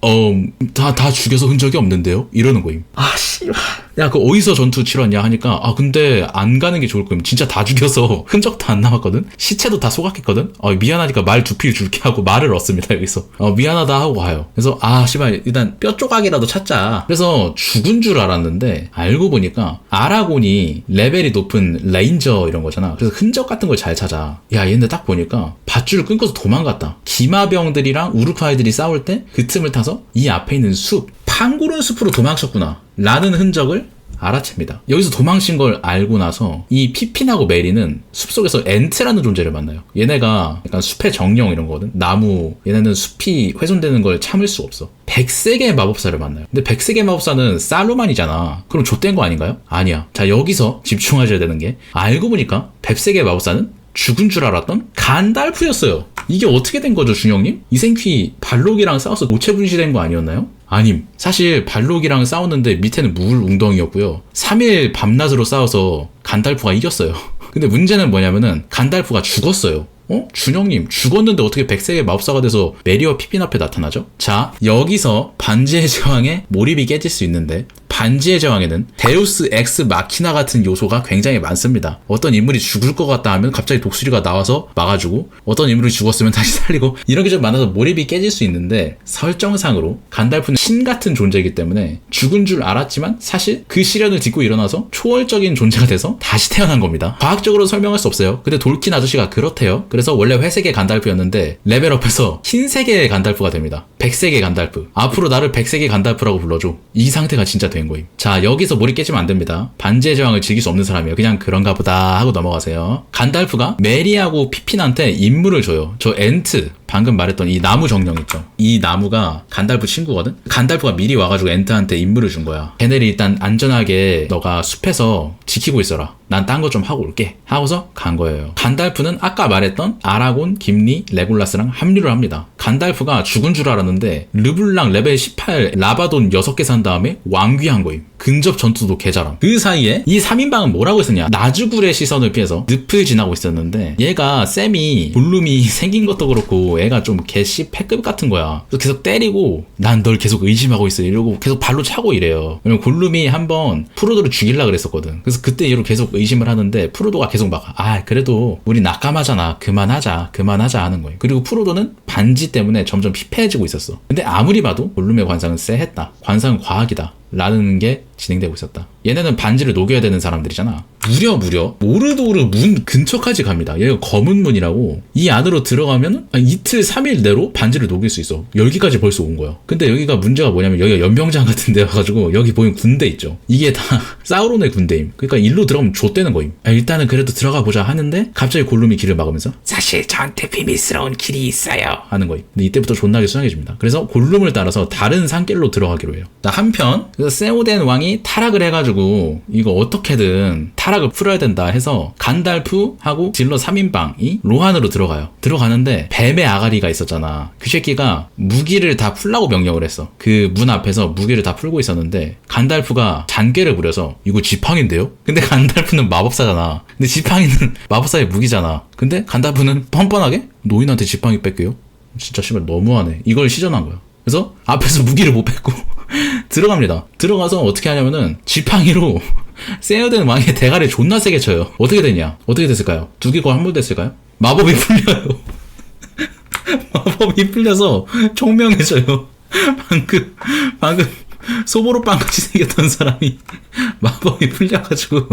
다 죽여서 흔적이 없는데요? 이러는 거임. 아, 씨발. 야, 그 어디서 전투 치렀냐 하니까, 근데 안 가는 게 좋을 거임. 진짜 다 죽여서 흔적도 안 남았거든? 시체도 다 소각했거든? 미안하니까 말 두 필 줄게 하고 말을 얻습니다, 여기서. 미안하다 하고 가요. 그래서, 씨발, 일단 뼈 조각이라도 찾자. 그래서 죽은 줄 알았는데, 알고 보니까 아라곤이 레벨이 높은 레인저 이런 거잖아. 그래서 흔적 같은 걸 잘 찾아. 야, 얘네 딱 보니까 밧줄을 끊고서 도망갔다. 기마병들이랑 우루카이들이 싸울 때 그 틈을 타서 이 앞에 있는 숲, 판고른 숲으로 도망쳤구나 라는 흔적을 알아챕니다. 여기서 도망친 걸 알고 나서 이 피핀하고 메리는 숲속에서 엔트라는 존재를 만나요. 얘네가 약간 숲의 정령 이런 거거든. 나무, 얘네는 숲이 훼손되는 걸 참을 수 없어. 백색의 마법사를 만나요. 근데 백색의 마법사는 살루만이잖아. 그럼 좆된 거 아닌가요? 아니야. 자, 여기서 집중하셔야 되는 게, 알고 보니까 백색의 마법사는 죽은 줄 알았던 간달프였어요. 이게 어떻게 된 거죠, 준영님? 이 생퀴 발록이랑 싸워서 모체 분실된 거 아니었나요? 아님. 사실 발록이랑 싸웠는데 밑에는 물 웅덩이였고요. 3일 밤낮으로 싸워서 간달프가 이겼어요. 근데 문제는 뭐냐면은 간달프가 죽었어요. 준영님 죽었는데 어떻게 백색의 마법사가 돼서 메리와 피핀 앞에 나타나죠? 자, 여기서 반지의 제왕의 몰입이 깨질 수 있는데, 반지의 제왕에는 데우스 엑스 마키나 같은 요소가 굉장히 많습니다. 어떤 인물이 죽을 것 같다 하면 갑자기 독수리가 나와서 막아주고, 어떤 인물이 죽었으면 다시 살리고, 이런 게 좀 많아서 몰입이 깨질 수 있는데, 설정상으로 간달프는 신 같은 존재이기 때문에 죽은 줄 알았지만 사실 그 시련을 딛고 일어나서 초월적인 존재가 돼서 다시 태어난 겁니다. 과학적으로 설명할 수 없어요. 근데 돌킨 아저씨가 그렇대요. 그래서 원래 회색의 간달프였는데 레벨업해서 흰색의 간달프가 됩니다. 백색의 간달프. 앞으로 나를 백색의 간달프라고 불러줘. 이 상태가 진짜 된 거임. 자, 여기서 몰입 깨지면 안 됩니다. 반지의 제왕을 즐길 수 없는 사람이에요. 그냥 그런가 보다 하고 넘어가세요. 간달프가 메리하고 피핀한테 임무를 줘요. 저 엔트, 방금 말했던 이 나무 정령 있죠. 이 나무가 간달프 친구거든. 간달프가 미리 와가지고 엔트한테 임무를 준 거야. 걔네를 일단 안전하게 너가 숲에서 지키고 있어라. 난 딴 거 좀 하고 올게 하고서 간 거예요. 간달프는 아까 말했던 아라곤, 김리, 레골라스랑 합류를 합니다. 간달프가 죽은 줄 알았는데 르블랑 레벨 18 라바돈 6개 산 다음에 왕귀한 거임. 근접 전투도 개잘함. 그 사이에 이 3인방은 뭐라고 했었냐, 나즈굴의 시선을 피해서 늪을 지나고 있었는데 얘가 쌤이 볼룸이 생긴 것도 그렇고 애가 좀 개씨 패급 같은 거야. 그래서 계속 때리고 난 널 계속 의심하고 있어 이러고 계속 발로 차고 이래요. 왜냐면 골룸이 한번 프로도를 죽이려고 그랬었거든. 그래서 그때 얘로 계속 의심을 하는데 프로도가 계속 막 그래도 우리 낙감하잖아, 그만하자 하는 거예요. 그리고 프로도는 반지 때문에 점점 피폐해지고 있었어. 근데 아무리 봐도 골룸의 관상은 쎄했다, 관상은 과학이다 라는 게 진행되고 있었다. 얘네는 반지를 녹여야 되는 사람들이잖아. 무려 모르도르 문 근처까지 갑니다. 얘가 검은 문이라고, 이 안으로 들어가면 이틀 3일 내로 반지를 녹일 수 있어. 여기까지 벌써 온 거야. 근데 여기가 문제가 뭐냐면 여기가 연병장 같은 데 와가지고 여기 보이는 군대 있죠. 이게 다 사우론의 군대임. 그러니까 일로 들어가면 좆되는 거임. 일단은 그래도 들어가 보자 하는데 갑자기 골룸이 길을 막으면서 사실 저한테 비밀스러운 길이 있어요 하는 거임. 근데 이때부터 존나게 수상해집니다. 그래서 골룸을 따라서 다른 산길로 들어가기로 해요. 한편 그래서 세오덴 왕이 타락을 해가지고 이거 어떻게든 타락을 풀어야 된다 해서 간달프하고 딜러 3인방이 로한으로 들어가는데 뱀의 아가리가 있었잖아. 그 새끼가 무기를 다 풀라고 명령을 했어. 그 문 앞에서 무기를 다 풀고 있었는데 간달프가 잔꾀를 부려서 이거 지팡인데요? 근데 간달프는 마법사잖아. 근데 지팡이는 마법사의 무기잖아. 근데 간달프는 뻔뻔하게 노인한테 지팡이 뺏겨요? 진짜 씨발 너무하네. 이걸 시전한 거야. 그래서 앞에서 무기를 못 뺏고 들어갑니다. 들어가서 어떻게 하냐면은 지팡이로 세어된 왕의 대가리를 존나 세게 쳐요. 어떻게 됐냐? 어떻게 됐을까요? 두 개가 환불됐을까요? 마법이 풀려요. 마법이 풀려서 총명해져요. 방금 소보로빵같이 생겼던 사람이 마법이 풀려가지고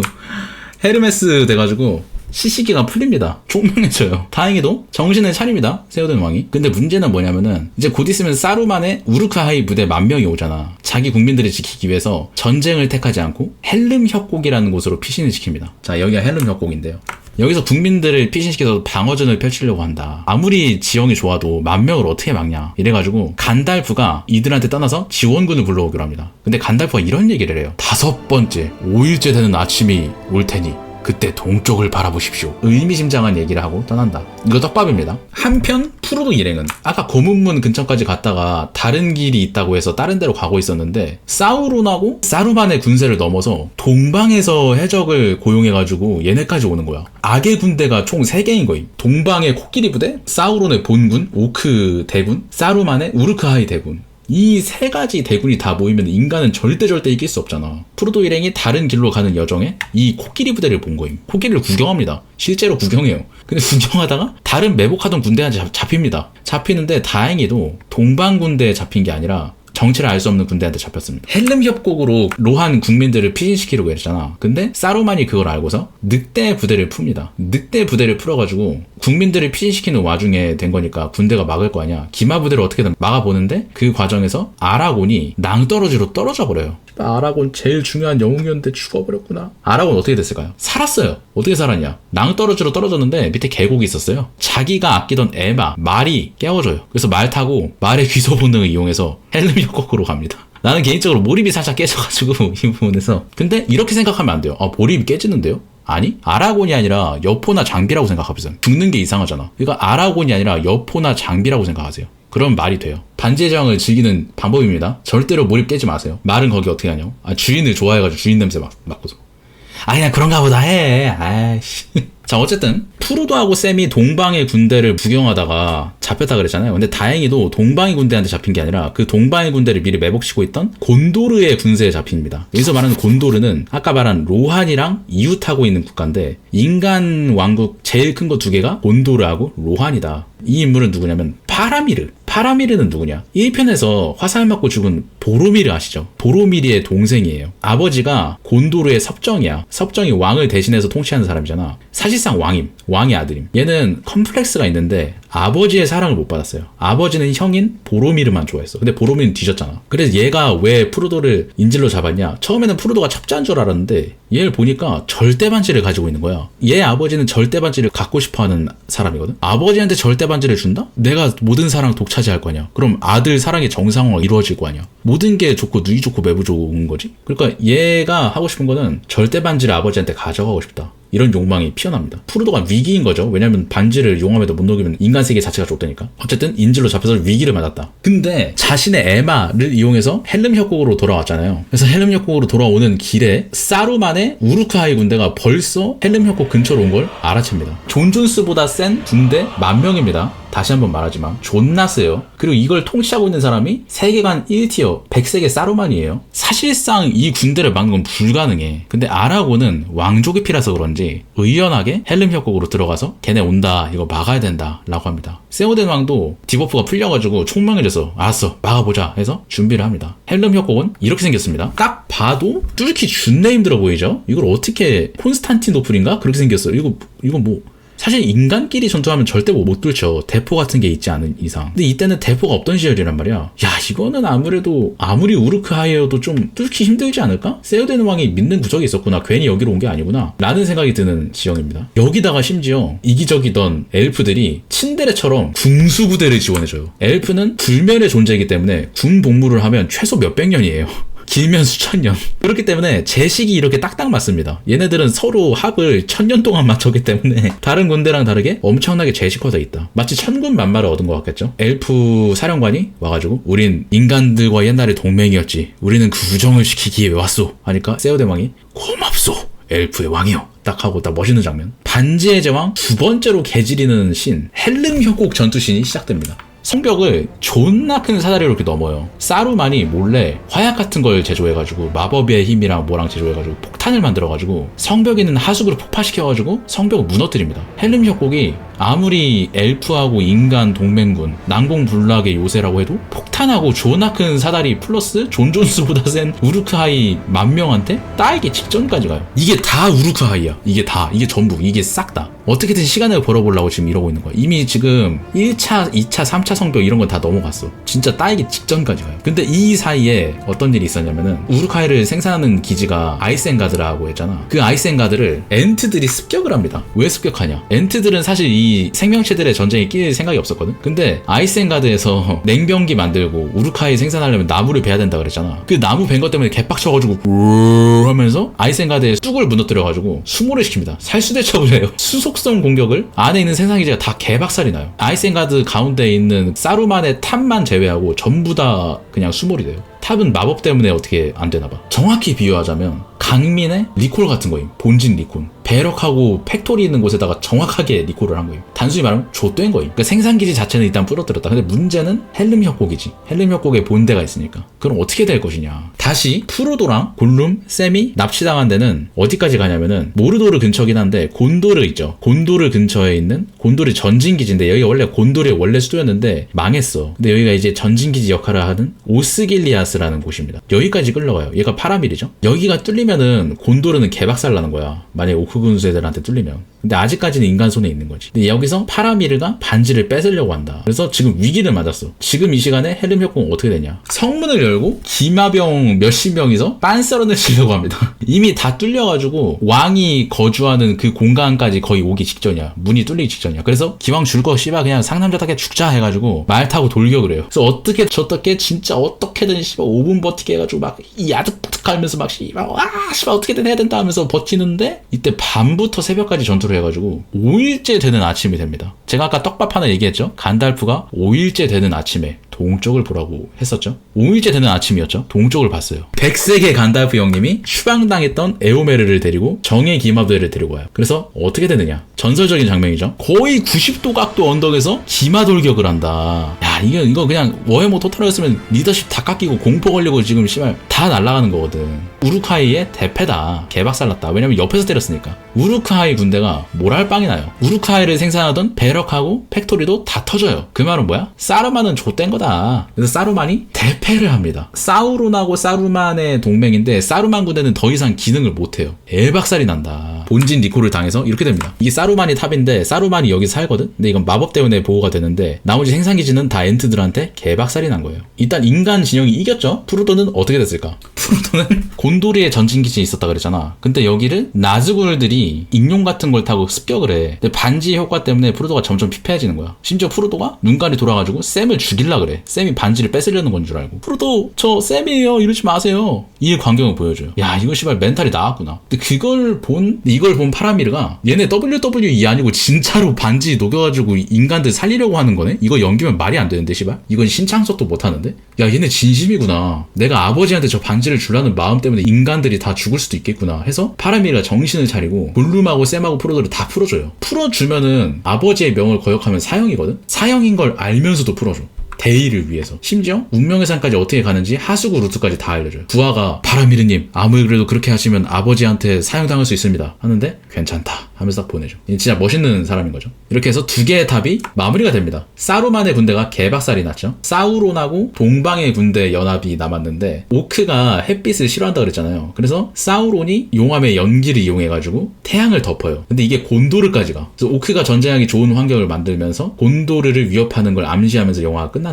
헤르메스 돼가지고 시시기가 풀립니다. 총명해져요. 다행히도 정신을 차립니다, 세오덴 왕이. 근데 문제는 뭐냐면은 이제 곧 있으면 사루만의 우르크하이 부대 10,000명이 오잖아. 자기 국민들을 지키기 위해서 전쟁을 택하지 않고 헬름 협곡이라는 곳으로 피신을 시킵니다. 자, 여기가 헬름 협곡인데요. 여기서 국민들을 피신시켜서 방어전을 펼치려고 한다. 아무리 지형이 좋아도 10,000명을 어떻게 막냐. 이래가지고 간달프가 이들한테 떠나서 지원군을 불러오기로 합니다. 근데 간달프가 이런 얘기를 해요. 5번째 5일째 되는 아침이 올 테니 그때 동쪽을 바라보십시오. 의미심장한 얘기를 하고 떠난다. 이거 떡밥입니다. 한편 프로도 일행은 아까 검은문 근처까지 갔다가 다른 길이 있다고 해서 다른 데로 가고 있었는데 사우론하고 사루만의 군세를 넘어서 동방에서 해적을 고용해가지고 얘네까지 오는 거야. 악의 군대가 총 3개인 거임. 동방의 코끼리 부대, 사우론의 본군, 오크 대군, 사루만의 우르크하이 대군. 이 3가지 대군이 다 모이면 인간은 절대 이길 수 없잖아. 프로도 일행이 다른 길로 가는 여정에 이 코끼리 부대를 본 거임. 코끼리를 구경합니다. 실제로 구경해요. 근데 구경하다가 다른 매복하던 군대한테 잡힙니다. 잡히는데 다행히도 동방 군대에 잡힌 게 아니라 정체를 알 수 없는 군대한테 잡혔습니다. 헬름 협곡으로 로한 국민들을 피신시키려고 했잖아. 근데 사루만이 그걸 알고서 늑대 부대를 풉니다. 늑대 부대를 풀어가지고 국민들을 피신시키는 와중에 된 거니까 군대가 막을 거 아니야. 기마 부대를 어떻게든 막아보는데 그 과정에서 아라곤이 낭떠러지로 떨어져 버려요. 아라곤 제일 중요한 영웅이었는데 죽어버렸구나. 아라곤 어떻게 됐을까요? 살았어요. 어떻게 살았냐? 낭떠러지로 떨어졌는데 밑에 계곡이 있었어요. 자기가 아끼던 에마, 말이 깨워줘요. 그래서 말 타고 말의 귀소 본능을 이용해서 헬름 협곡으로 갑니다. 나는 개인적으로 몰입이 살짝 깨져가지고 이 부분에서. 근데 이렇게 생각하면 안 돼요. 몰입이 깨지는데요? 아니, 아라곤이 아니라 여포나 장비라고 생각하세요. 죽는 게 이상하잖아. 그러니까 아라곤이 아니라 여포나 장비라고 생각하세요. 그럼 말이 돼요. 반지의 제왕을 즐기는 방법입니다. 절대로 몰입 깨지 마세요. 말은 거기 어떻게 하냐고. 주인을 좋아해가지고 주인 냄새 맡고서. 그냥 그런가 보다 해. 아이씨. 자, 어쨌든 프로도하고 샘이 동방의 군대를 구경하다가 잡혔다 그랬잖아요. 근데 다행히도 동방의 군대한테 잡힌 게 아니라 그 동방의 군대를 미리 매복시키고 있던 곤도르의 군세에 잡힙니다. 여기서 말하는 곤도르는 아까 말한 로한이랑 이웃하고 있는 국가인데 인간 왕국 제일 큰 거 2개가 곤도르하고 로한이다. 이 인물은 누구냐면 파라미르. 파라미르는 누구냐? 1편에서 화살 맞고 죽은 보로미르 아시죠? 보로미르의 동생이에요. 아버지가 곤도르의 섭정이야. 섭정이 왕을 대신해서 통치하는 사람이잖아. 사실상 왕의 아들임. 얘는 컴플렉스가 있는데 아버지의 사랑을 못 받았어요. 아버지는 형인 보로미르만 좋아했어. 근데 보로미르는 뒤졌잖아. 그래서 얘가 왜 프로도를 인질로 잡았냐? 처음에는 프로도가 첩자인 줄 알았는데 얘를 보니까 절대 반지를 가지고 있는 거야. 얘 아버지는 절대 반지를 갖고 싶어하는 사람이거든. 아버지한테 절대 반지를 준다? 내가 모든 사랑 독차지할 거냐? 그럼 아들 사랑의 정상화가 이루어질 거 아니야. 모든 게 좋고 누이 좋고 매부 좋은 거지. 그러니까 얘가 하고 싶은 거는 절대 반지를 아버지한테 가져가고 싶다. 이런 욕망이 피어납니다. 프루도가 위기인 거죠. 왜냐면 반지를 용암에도 못 녹이면 인간 세계 자체가 좁다니까. 어쨌든 인질로 잡혀서 위기를 맞았다. 근데 자신의 에마를 이용해서 헬름 협곡으로 돌아왔잖아요. 그래서 헬름 협곡으로 돌아오는 길에 사루만의 우루크하이 군대가 벌써 헬름 협곡 근처로 온 걸 알아챕니다. 존 존스보다 센 군대 10,000명입니다. 다시 한번 말하지만 존나 세요. 그리고 이걸 통치하고 있는 사람이 세계관 1티어 100세계 사루만이에요. 사실상 이 군대를 막는 건 불가능해. 근데 아라곤은 왕족의 피라서 그런지 의연하게 헬름 협곡으로 들어가서 걔네 온다, 이거 막아야 된다 라고 합니다. 세오덴 왕도 디버프가 풀려가지고 총명해져서 알았어, 막아보자 해서 준비를 합니다. 헬름 협곡은 이렇게 생겼습니다. 딱 봐도 뚫기 준내 힘들어 보이죠? 이걸 어떻게, 콘스탄티노플인가? 그렇게 생겼어요. 이거 뭐 사실 인간끼리 전투하면 절대 못 뚫죠. 대포 같은 게 있지 않은 이상. 근데 이때는 대포가 없던 시절이란 말이야. 야, 이거는 아무래도 아무리 우르크하이어도 좀 뚫기 힘들지 않을까? 세오덴 왕이 믿는 구석이 있었구나. 괜히 여기로 온 게 아니구나 라는 생각이 드는 지형입니다. 여기다가 심지어 이기적이던 엘프들이 친데레처럼 궁수부대를 지원해줘요. 엘프는 불멸의 존재이기 때문에 군 복무를 하면 최소 몇백 년이에요. 길면 수천 년. 그렇기 때문에 제식이 이렇게 딱딱 맞습니다. 얘네들은 서로 합을 1000년 동안 맞췄기 때문에 다른 군대랑 다르게 엄청나게 제식화돼 있다. 마치 천군만마를 얻은 것 같겠죠. 엘프 사령관이 와가지고 우린 인간들과 옛날에 동맹이었지. 우리는 그 우정을 지키기 위해 왔소. 하니까 세오덴 왕이 고맙소. 엘프의 왕이요. 딱 하고 딱 멋있는 장면. 반지의 제왕 두 번째로 개지리는 신 헬름 협곡 전투신이 시작됩니다. 성벽을 존나 큰 사다리로 이렇게 넘어요. 사루만이 몰래 화약 같은 걸 제조해가지고 마법의 힘이랑 뭐랑 제조해가지고 폭탄을 만들어가지고 성벽에 있는 하수구를 폭파시켜가지고 성벽을 무너뜨립니다. 헬름 협곡이 아무리 엘프하고 인간 동맹군 난공불락의 요새라고 해도 폭탄하고 존나 큰 사다리 플러스 존 존스보다 센 우루크하이 10,000명한테 따이기 직전까지 가요. 이게 다 우루크하이야. 이게 전부, 이게 싹 다. 어떻게든 시간을 벌어보려고 지금 이러고 있는 거야. 이미 지금 1차, 2차, 3차 성벽 이런 건 다 넘어갔어. 진짜 따이기 직전까지 가요. 근데 이 사이에 어떤 일이 있었냐면은 우루크하이를 생산하는 기지가 아이센가드라고 했잖아. 그 아이센가드를 엔트들이 습격을 합니다. 왜 습격하냐? 엔트들은 사실 이 생명체들의 전쟁에 끼일 생각이 없었거든. 근데 아이센가드에서 냉병기 만들고 우루크하이 생산하려면 나무를 베야 된다 그랬잖아. 그 나무 벤 것 때문에 개빡쳐가지고 우르르 하면서 아이센가드의 뚝을 무너뜨려가지고 수모를 시킵니다. 살수대첩을 해요. 수속성 공격을 안에 있는 생산기지가 다 개박살이 나요. 아이센가드 가운데에 있는 사루만의 탑만 제외하고 전부 다 그냥 수몰이 돼요. 탑은 마법 때문에 어떻게 안 되나봐. 정확히 비유하자면 강민의 리콜 같은 거임. 본진 리콜. 배럭하고 팩토리 있는 곳에다가 정확하게 리콜을 한 거임. 단순히 말하면 좆된 거임. 그러니까 생산기지 자체는 일단 부러뜨렸다. 근데 문제는 헬름 협곡이지. 헬름 협곡에 본대가 있으니까. 그럼 어떻게 될 것이냐. 다시 프로도랑 골룸, 샘이 납치당한 데는 어디까지 가냐면은 모르도르 근처긴 한데 곤도르 있죠. 곤도르 근처에 있는 곤도르 전진기지인데 여기가 원래 곤도르의 원래 수도였는데 망했어. 근데 여기가 이제 전진기지 역할을 하는 오스길리아스라는 곳입니다. 여기까지 끌려가요. 얘가 파라밀이죠. 여기가 뚫리면은 곤도르는 개박살 나는 거야. 만약에 오크군수애들한테 뚫리면. 근데 아직까지는 인간 손에 있는 거지. 근데 여기서 파라미르가 반지를 뺏으려고 한다. 그래서 지금 위기를 맞았어. 지금 이 시간에 헬름 협곡은 어떻게 되냐. 성문을 열고 기마병 몇십 명이서 빤스런을 치려고 합니다. 이미 다 뚫려가지고 왕이 거주하는 그 공간까지 거의 오기 직전이야. 문이 뚫리기 직전이야. 그래서 기왕 줄 거 씨발 그냥 상남자답게 죽자 해가지고 말 타고 돌격을 해요. 그래서 어떻게 저떻게 진짜 어떻게든 씨발 5분 버티게 해가지고 막 이 아득바득 하면서 막 씨발 씨발 어떻게든 해야 된다 하면서 버티는데 이때 밤부터 새벽까지 전투를 해가지고 5일째 되는 아침이 됩니다. 제가 아까 떡밥 하나 얘기했죠. 간달프가 5일째 되는 아침에 동쪽을 보라고 했었죠. 5일째 되는 아침이었죠. 동쪽을 봤어요. 100세계 간달프 형님이 추방당했던 에오메르를 데리고 정의 기마부대를 데리고 와요. 그래서 어떻게 되느냐. 전설적인 장면이죠. 거의 90도 각도 언덕에서 기마 돌격을 한다. 야, 이거 그냥 워해모 토탈이었으면 리더십 다 깎이고 공포 걸리고 지금 씨발 다 날아가는 거거든. 우루크하이의 대패다. 개박살났다. 왜냐면 옆에서 때렸으니까. 우루크하이 군대가 모랄빵이 나요. 우루크하이를 생산하던 배럭하고 팩토리도 다 터져요. 그 말은 뭐야? 사루만은 좆된 거다. 그래서 사루만이 대패를 합니다. 사우론하고 사루만의 동맹인데 사루만 군대는 더 이상 기능을 못해요. 개박살이 난다. 본진 리콜을 당해서 이렇게 됩니다. 이게 사루만이 탑인데 사루만이 여기서 살거든? 근데 이건 마법 때문에 보호가 되는데 나머지 생산기지는 다 엔트들한테 개박살이 난 거예요. 일단 인간 진영이 이겼죠? 프루도는 어떻게 됐을까? 프로도는 곤도르의 전진기지에 있었다 그랬잖아. 근데 여기를 나즈굴들이 익룡 같은 걸 타고 습격을 해. 근데 반지의 효과 때문에 프로도가 점점 피폐해지는 거야. 심지어 프로도가 눈깔이 돌아가지고 샘을 죽일라 그래. 샘이 반지를 뺏으려는 건 줄 알고. 프로도 저 샘이에요 이러지 마세요. 이 광경을 보여줘요. 야 이거 씨발 멘탈이 나왔구나. 근데 이걸 본 파라미르가 얘네 WWE 아니고 진짜로 반지 녹여가지고 인간들 살리려고 하는 거네? 이거 연기면 말이 안 되는데 씨발? 이건 신창섭도 못하는데? 야 얘네 진심이구나. 내가 아버지한테 저 반지를 주려는 마음 때문에 인간들이 다 죽을 수도 있겠구나 해서 파라미르가 정신을 차리고 골룸하고 샘하고 프로도를 다 풀어줘요. 풀어주면은 아버지의 명을 거역하면 사형이거든? 사형인 걸 알면서도 풀어줘. 대의를 위해서. 심지어 운명의 산까지 어떻게 가는지 하수구 루트까지 다 알려줘요. 부하가 파라미르님 아무리 그래도 그렇게 하시면 아버지한테 사형당할 수 있습니다 하는데 괜찮다 하면서 딱 보내줘. 진짜 멋있는 사람인 거죠. 이렇게 해서 두 개의 탑이 마무리가 됩니다. 사루만의 군대가 개박살이 났죠. 사우론하고 동방의 군대 연합이 남았는데 오크가 햇빛을 싫어한다 그랬잖아요. 그래서 사우론이 용암의 연기를 이용해가지고 태양을 덮어요. 근데 이게 곤도르까지 가. 그래서 오크가 전쟁하기 좋은 환경을 만들면서 곤도르를 위협하는 걸 암시하면서 영화가 끝난다.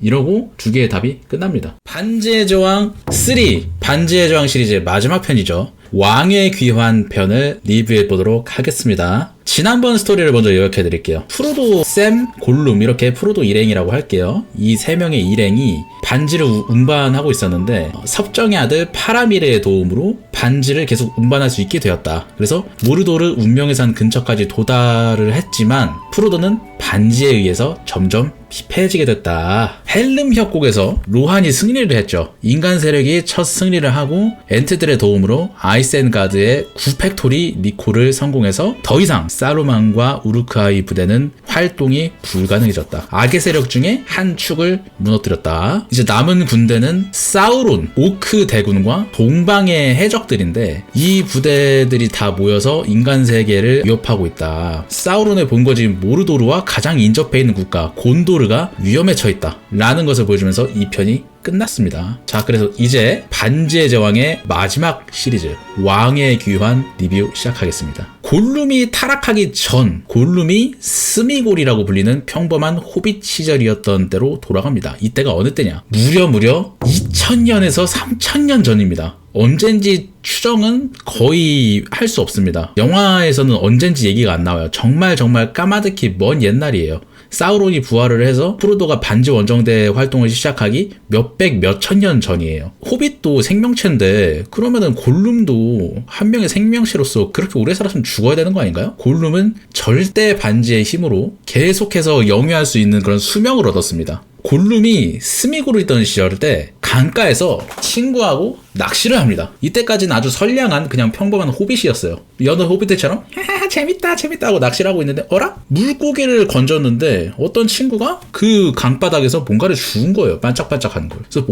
이러고 두 개의 답이 끝납니다. 반지의 제왕 3 반지의 제왕 시리즈의 마지막 편이죠. 왕의 귀환 편을 리뷰해보도록 하겠습니다. 지난번 스토리를 먼저 요약해드릴게요. 프로도, 샘, 골룸 이렇게 프로도 일행이라고 할게요. 이 세 명의 일행이 반지를 운반하고 있었는데 섭정의 아들 파라미르의 도움으로 반지를 계속 운반할 수 있게 되었다. 그래서 모르도르 운명의 산 근처까지 도달을 했지만 프로도는 반지에 의해서 점점 피폐해지게 됐다. 헬름 협곡에서 로한이 승리를 했죠. 인간 세력이 첫 승리를 하고 엔트들의 도움으로 아이센가드의 9팩토리 리콜을 성공해서 더 이상 사루만과 우루크아이 부대는 활동이 불가능해졌다. 악의 세력 중에 한 축을 무너뜨렸다. 이제 남은 군대는 사우론, 오크 대군과 동방의 해적들인데 이 부대들이 다 모여서 인간 세계를 위협하고 있다. 사우론의 본거지 모르도르와 가장 인접해 있는 국가 곤도르가 위험에 처했다 라는 것을 보여주면서 이 편이 끝났습니다. 자, 그래서 이제 반지의 제왕의 마지막 시리즈 왕의 귀환 리뷰 시작하겠습니다. 골룸이 타락하기 전 골룸이 스미골이라고 불리는 평범한 호빗 시절이었던 때로 돌아갑니다. 이때가 어느 때냐? 무려 2000년에서 3000년 전입니다. 언젠지 추정은 거의 할 수 없습니다. 영화에서는 언젠지 얘기가 안 나와요. 정말 까마득히 먼 옛날이에요. 사우론이 부활을 해서 프로도가 반지 원정대 활동을 시작하기 몇백 몇천 년 전이에요. 호빗도 생명체인데 그러면은 골룸도 한 명의 생명체로서 그렇게 오래 살았으면 죽어야 되는 거 아닌가요? 골룸은 절대 반지의 힘으로 계속해서 영위할 수 있는 그런 수명을 얻었습니다. 골룸이 스미고로 있던 시절 때 강가에서 친구하고 낚시를 합니다. 이때까지는 아주 선량한 그냥 평범한 호빗이었어요. 여느 호빗들처럼 재밌다 하고 낚시를 하고 있는데 어라? 물고기를 건졌는데 어떤 친구가 그 강바닥에서 뭔가를 주운 거예요. 반짝반짝하는 걸. 그래서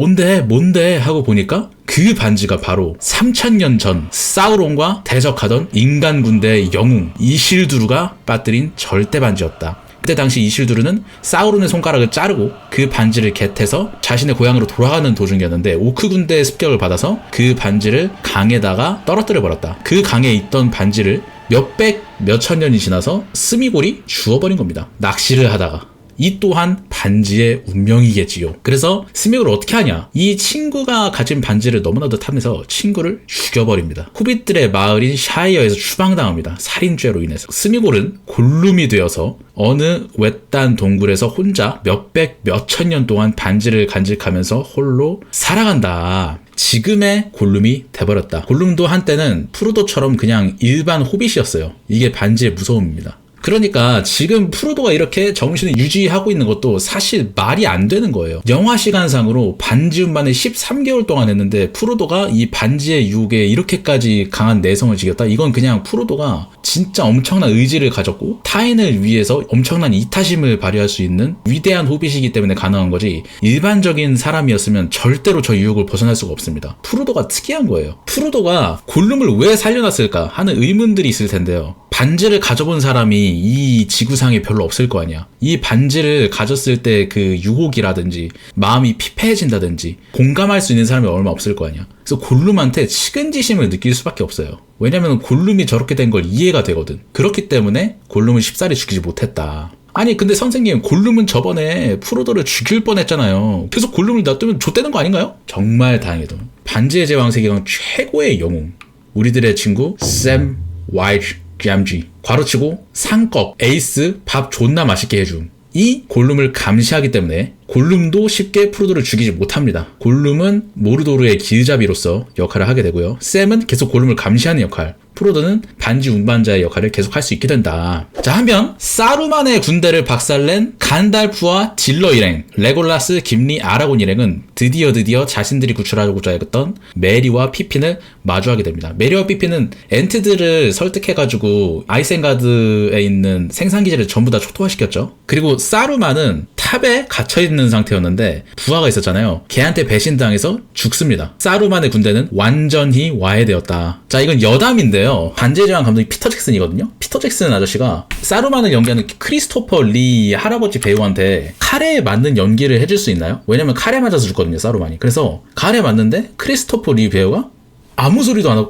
뭔데 하고 보니까 그 반지가 바로 3000년 전 사우론과 대적하던 인간 군대의 영웅 이실두르가 빠뜨린 절대 반지였다. 그때 당시 이실두르는 사우론의 손가락을 자르고 그 반지를 겟해서 자신의 고향으로 돌아가는 도중이었는데 오크 군대의 습격을 받아서 그 반지를 강에다가 떨어뜨려 버렸다. 그 강에 있던 반지를 몇백 몇천 년이 지나서 스미골이 주워버린 겁니다. 낚시를 하다가. 이 또한 반지의 운명이겠지요. 그래서 스미골을 어떻게 하냐? 이 친구가 가진 반지를 너무나도 탐내서 친구를 죽여버립니다. 호빗들의 마을인 샤이어에서 추방당합니다. 살인죄로 인해서. 스미골은 골룸이 되어서 어느 외딴 동굴에서 혼자 몇백 몇천 년 동안 반지를 간직하면서 홀로 살아간다. 지금의 골룸이 돼버렸다. 골룸도 한때는 프로도처럼 그냥 일반 호빗이었어요. 이게 반지의 무서움입니다. 그러니까 지금 프로도가 이렇게 정신을 유지하고 있는 것도 사실 말이 안 되는 거예요. 영화 시간상으로 반지 운반을 13개월 동안 했는데 프로도가 이 반지의 유혹에 이렇게까지 강한 내성을 지겼다? 이건 그냥 프로도가 진짜 엄청난 의지를 가졌고 타인을 위해서 엄청난 이타심을 발휘할 수 있는 위대한 호빗이기 때문에 가능한 거지 일반적인 사람이었으면 절대로 저 유혹을 벗어날 수가 없습니다. 프로도가 특이한 거예요. 프로도가 골룸을 왜 살려놨을까 하는 의문들이 있을 텐데요. 반지를 가져본 사람이 이 지구상에 별로 없을 거 아니야. 이 반지를 가졌을 때 그 유혹이라든지 마음이 피폐해진다든지 공감할 수 있는 사람이 얼마 없을 거 아니야. 그래서 골룸한테 측은지심을 느낄 수밖에 없어요. 왜냐면 골룸이 저렇게 된 걸 이해가 되거든. 그렇기 때문에 골룸을 쉽사리 죽이지 못했다. 아니 근데 선생님 골룸은 저번에 프로도를 죽일 뻔했잖아요. 계속 골룸을 놔두면 좆되는 거 아닌가요? 정말 다행히도 반지의 제왕 세계관 최고의 영웅 우리들의 친구 샘 와이즈 GMG 괄호치고 상꺽 에이스 밥 존나 맛있게 해줌. 이 골룸을 감시하기 때문에 골룸도 쉽게 프로도를 죽이지 못합니다. 골룸은 모르도르의 길잡이로서 역할을 하게 되고요. 샘은 계속 골룸을 감시하는 역할, 프로도는 반지 운반자의 역할을 계속 할 수 있게 된다. 자, 한편 사루만의 군대를 박살낸 간달프와 딜러 일행, 레골라스, 김리, 아라곤 일행은 드디어 자신들이 구출하고자 했던 메리와 피핀을 마주하게 됩니다. 메리와 피핀은 엔트들을 설득해가지고 아이센가드에 있는 생산기지를 전부 다 초토화시켰죠. 그리고 사루만은 탑에 갇혀있는 상태였는데 부하가 있었잖아요. 걔한테 배신당해서 죽습니다. 사루만의 군대는 완전히 와해되었다. 자, 이건 여담인데요. 반지의 제왕 감독이 피터 잭슨이거든요. 피터 잭슨 아저씨가 사루만을 연기하는 크리스토퍼 리 할아버지 배우한테 칼에 맞는 연기를 해줄 수 있나요? 왜냐면 칼에 맞아서 죽거든요, 사루만이. 그래서 칼에 맞는데 크리스토퍼 리 배우가 아무 소리도 안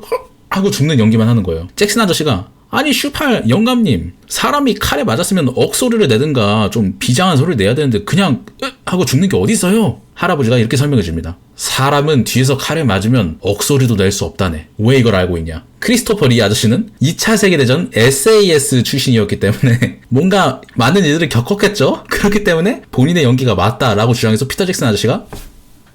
하고 죽는 연기만 하는 거예요. 잭슨 아저씨가 아니 슈팔 영감님, 사람이 칼에 맞았으면 억소리를 내든가 좀 비장한 소리를 내야 되는데 그냥 하고 죽는 게 어디 있어요? 할아버지가 이렇게 설명해 줍니다. 사람은 뒤에서 칼에 맞으면 억소리도 낼 수 없다네. 왜 이걸 알고 있냐? 크리스토퍼 리 아저씨는 2차 세계대전 SAS 출신이었기 때문에 뭔가 많은 일들을 겪었겠죠? 그렇기 때문에 본인의 연기가 맞다라고 주장해서 피터 잭슨 아저씨가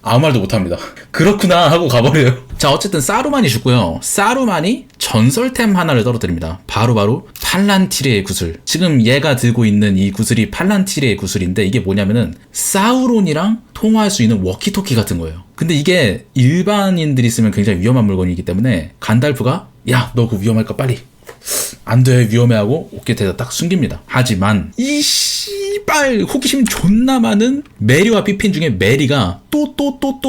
아무 말도 못합니다. 그렇구나 하고 가버려요. 자, 어쨌든 사루만이 죽고요. 사루만이 전설템 하나를 떨어뜨립니다. 바로 팔란티르의 구슬. 지금 얘가 들고 있는 이 구슬이 팔란티르의 구슬인데 이게 뭐냐면은 사우론이랑 통화할 수 있는 워키토키 같은 거예요. 근데 이게 일반인들이 쓰면 굉장히 위험한 물건이기 때문에 간달프가 야, 너 그거 위험할까 빨리. 안 돼, 위험해 하고 어깨에다 딱 숨깁니다. 하지만 이 씨발 호기심 존나 많은 메리와 피핀 중에 메리가 또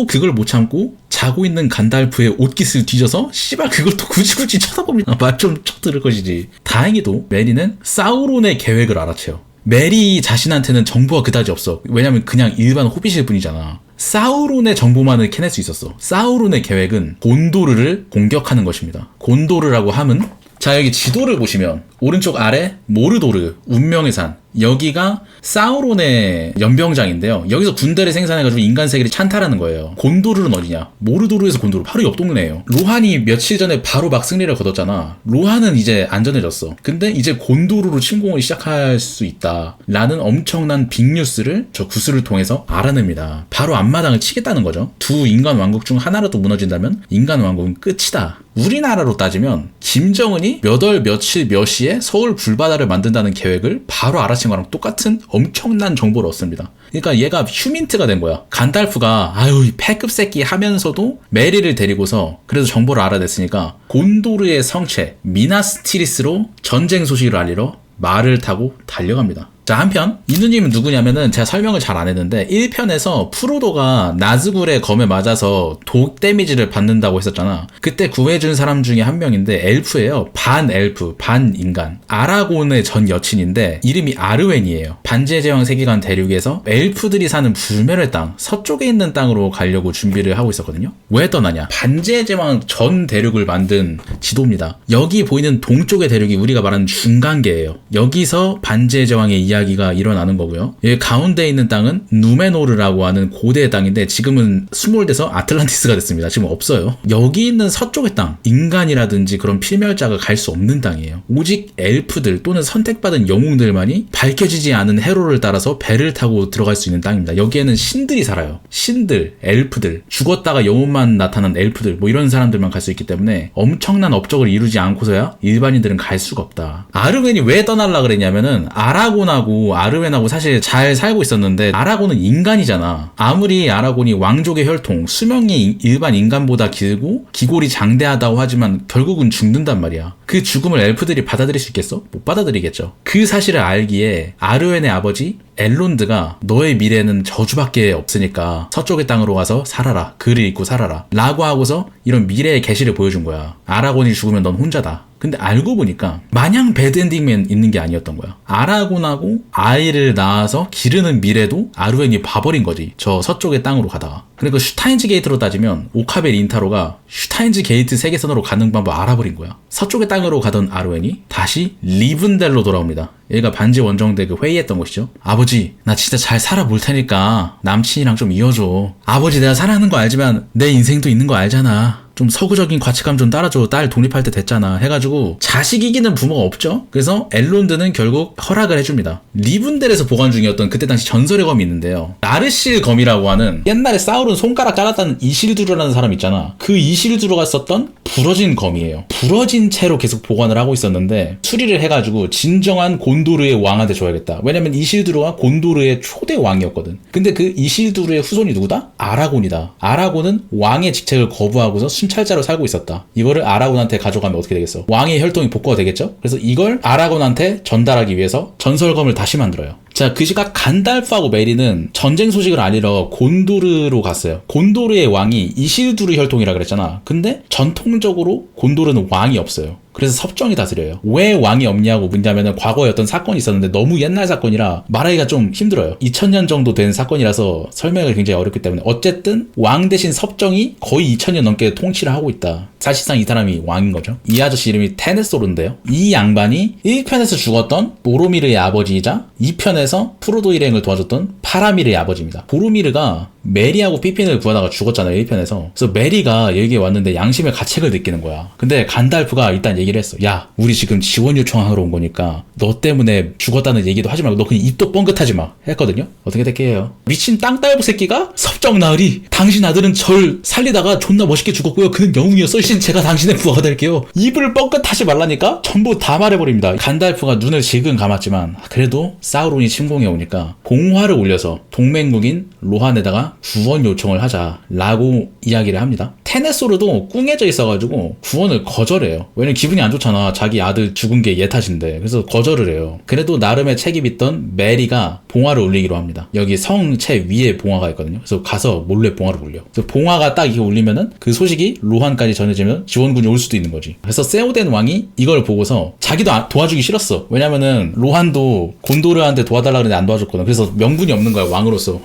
그걸 못 참고 자고 있는 간달프의 옷깃을 뒤져서 씨발 그걸 또 굳이 쳐다봅니다. 말 좀 쳐들을 것이지. 다행히도 메리는 사우론의 계획을 알아채요. 메리 자신한테는 정보가 그다지 없어. 왜냐면 그냥 일반 호빗일 뿐이잖아. 사우론의 정보만을 캐낼 수 있었어. 사우론의 계획은 곤도르를 공격하는 것입니다. 곤도르라고 함은 자, 여기 지도를 보시면 오른쪽 아래 모르도르, 운명의 산, 여기가 사우론의 연병장인데요. 여기서 군대를 생산해가지고 인간 세계를 찬탈하는 거예요. 곤도르는 어디냐? 모르도르에서 곤도르 바로 옆 동네예요. 로한이 며칠 전에 바로 막 승리를 거뒀잖아. 로한은 이제 안전해졌어. 근데 이제 곤도르로 침공을 시작할 수 있다 라는 엄청난 빅뉴스를 저 구슬을 통해서 알아냅니다. 바로 앞마당을 치겠다는 거죠. 두 인간 왕국 중 하나라도 무너진다면 인간 왕국은 끝이다. 우리나라로 따지면 김정은이 몇 월 며칠 몇 시에 서울 불바다를 만든다는 계획을 바로 알아챈 거랑 똑같은 엄청난 정보를 얻습니다. 그러니까 얘가 휴민트가 된 거야. 간달프가 아유 패급 새끼 하면서도 메리를 데리고서 그래도 정보를 알아냈으니까 곤도르의 성체 미나스티리스로 전쟁 소식을 알리러 말을 타고 달려갑니다. 자, 한편 이 누님은 누구냐면은 제가 설명을 잘 안 했는데 1편에서 프로도가 나즈굴의 검에 맞아서 독 데미지를 받는다고 했었잖아. 그때 구해준 사람 중에 한 명인데 엘프예요. 반 엘프, 반 인간. 아라곤의 전 여친인데 이름이 아르웬이에요. 반지의 제왕 세계관 대륙에서 엘프들이 사는 불멸의 땅, 서쪽에 있는 땅으로 가려고 준비를 하고 있었거든요. 왜 떠나냐? 반지의 제왕 전 대륙을 만든 지도입니다. 여기 보이는 동쪽의 대륙이 우리가 말하는 중간계예요. 여기서 반지의 제왕의 이야기가 일어나는 거고요. 여기 가운데 있는 땅은 누메노르라고 하는 고대의 땅인데 지금은 수몰돼서 아틀란티스가 됐습니다. 지금 없어요. 여기 있는 서쪽의 땅, 인간이라든지 그런 필멸자가 갈 수 없는 땅이에요. 오직 엘프들 또는 선택받은 영웅들만이 밝혀지지 않은 회로를 따라서 배를 타고 들어갈 수 있는 땅입니다. 여기에는 신들이 살아요. 신들, 엘프들, 죽었다가 영혼만 나타난 엘프들, 뭐 이런 사람들만 갈 수 있기 때문에 엄청난 업적을 이루지 않고서야 일반인들은 갈 수가 없다. 아르웬이 왜 떠날라 그랬냐면은 아라곤하고 아르웬하고 사실 잘 살고 있었는데 아라곤은 인간이잖아. 아무리 아라곤이 왕족의 혈통, 수명이 일반 인간보다 길고 기골이 장대하다고 하지만 결국은 죽는단 말이야. 그 죽음을 엘프들이 받아들일 수 있겠어? 못 받아들이겠죠. 그 사실을 알기에 아르웬의 아버지 엘론드가 너의 미래는 저주밖에 없으니까 서쪽의 땅으로 와서 살아라. 글을 읽고 살아라. 라고 하고서 이런 미래의 계시를 보여준 거야. 아라곤이 죽으면 넌 혼자다. 근데 알고 보니까 마냥 배드엔딩만 있는 게 아니었던 거야. 아라곤하고 아이를 낳아서 기르는 미래도 아르웬이 봐버린 거지. 저 서쪽의 땅으로 가다가. 그리고 슈타인즈 게이트로 따지면 오카베 린타로가 슈타인즈 게이트 세계선으로 가는 방법 알아버린 거야. 서쪽의 땅으로 가던 아르웬이 다시 리븐델로 돌아옵니다. 얘가 반지 원정대 그 회의했던 곳이죠. 아버지, 나 진짜 잘 살아볼 테니까 남친이랑 좀 이어줘. 아버지, 내가 사랑하는 거 알지만 내 인생도 있는 거 알잖아. 좀 서구적인 가치감 좀 따라줘. 딸 독립할 때 됐잖아. 해가지고 자식 이기는 부모가 없죠. 그래서 엘론드는 결국 허락을 해줍니다. 리븐델에서 보관 중이었던 그때 당시 전설의 검이 있는데요. 나르실 검이라고 하는 옛날에 사울은 손가락 잘랐다는 이실두르라는 사람 있잖아. 그 이실두르가 썼던 부러진 검이에요. 부러진 채로 계속 보관을 하고 있었는데 수리를 해가지고 진정한 곤도르의 왕한테 줘야겠다. 왜냐면 이실두르가 곤도르의 초대 왕이었거든. 근데 그 이실두르의 후손이 누구다? 아라곤이다. 아라곤은 왕의 직책을 거부하고서 순찰자로 살고 있었다. 이거를 아라곤한테 가져가면 어떻게 되겠어? 왕의 혈통이 복구가 되겠죠? 그래서 이걸 아라곤한테 전달하기 위해서 전설검을 다시 만들어요. 자, 그 시각 간달프하고 메리는 전쟁 소식을 알리러 곤도르로 갔어요. 곤도르의 왕이 이실두르 혈통이라 그랬잖아. 근데 전통적으로 곤도르는 왕이 없어요. 그래서 섭정이 다스려요. 왜 왕이 없냐고 묻냐면은 과거에 어떤 사건이 있었는데 너무 옛날 사건이라 말하기가 좀 힘들어요. 2000년 정도 된 사건이라서 설명이 굉장히 어렵기 때문에 어쨌든 왕 대신 섭정이 거의 2000년 넘게 통치를 하고 있다. 사실상 이 사람이 왕인 거죠. 이 아저씨 이름이 테네소르인데요. 이 양반이 1편에서 죽었던 보로미르의 아버지이자 2편에서 프로도 일행을 도와줬던 파라미르의 아버지입니다. 보로미르가 메리하고 피핀을 구하다가 죽었잖아요, 1편에서. 그래서 메리가 여기에 왔는데 양심의 가책을 느끼는 거야. 근데 간달프가 일단 얘기를 했어. 야, 우리 지금 지원 요청하러 온 거니까 너 때문에 죽었다는 얘기도 하지 말고 너 그냥 입도 뻥긋하지 마. 했거든요. 어떻게 될게요? 미친 땅딸보 새끼가 섭정 나으리 당신 아들은 절 살리다가 존나 멋있게 죽었고요. 그는 영웅이었어. 제가 당신의 부하가 될게요. 입을 뻥끗하지 말라니까 전부 다 말해버립니다. 간달프가 눈을 질끈 감았지만 그래도 사우론이 침공해 오니까 봉화를 올려서 동맹국인 로한에다가 구원 요청을 하자라고 이야기를 합니다. 테네소르도 꿍해져 있어가지고 구원을 거절해요. 왜냐면 기분이 안 좋잖아. 자기 아들 죽은 게 얘 탓인데. 그래서 거절을 해요. 그래도 나름의 책임 있던 메리가 봉화를 올리기로 합니다. 여기 성체 위에 봉화가 있거든요. 그래서 가서 몰래 봉화를 올려. 그래서 봉화가 딱 이게 울리면은 그 소식이 로한까지 전해지면 지원군이 올 수도 있는 거지. 그래서 세오덴 왕이 이걸 보고서 자기도 도와주기 싫었어. 왜냐면은 로한도 곤도르한테 도와달라 그랬는데 안 도와줬거든. 그래서 명분이 없는 거야, 왕으로서.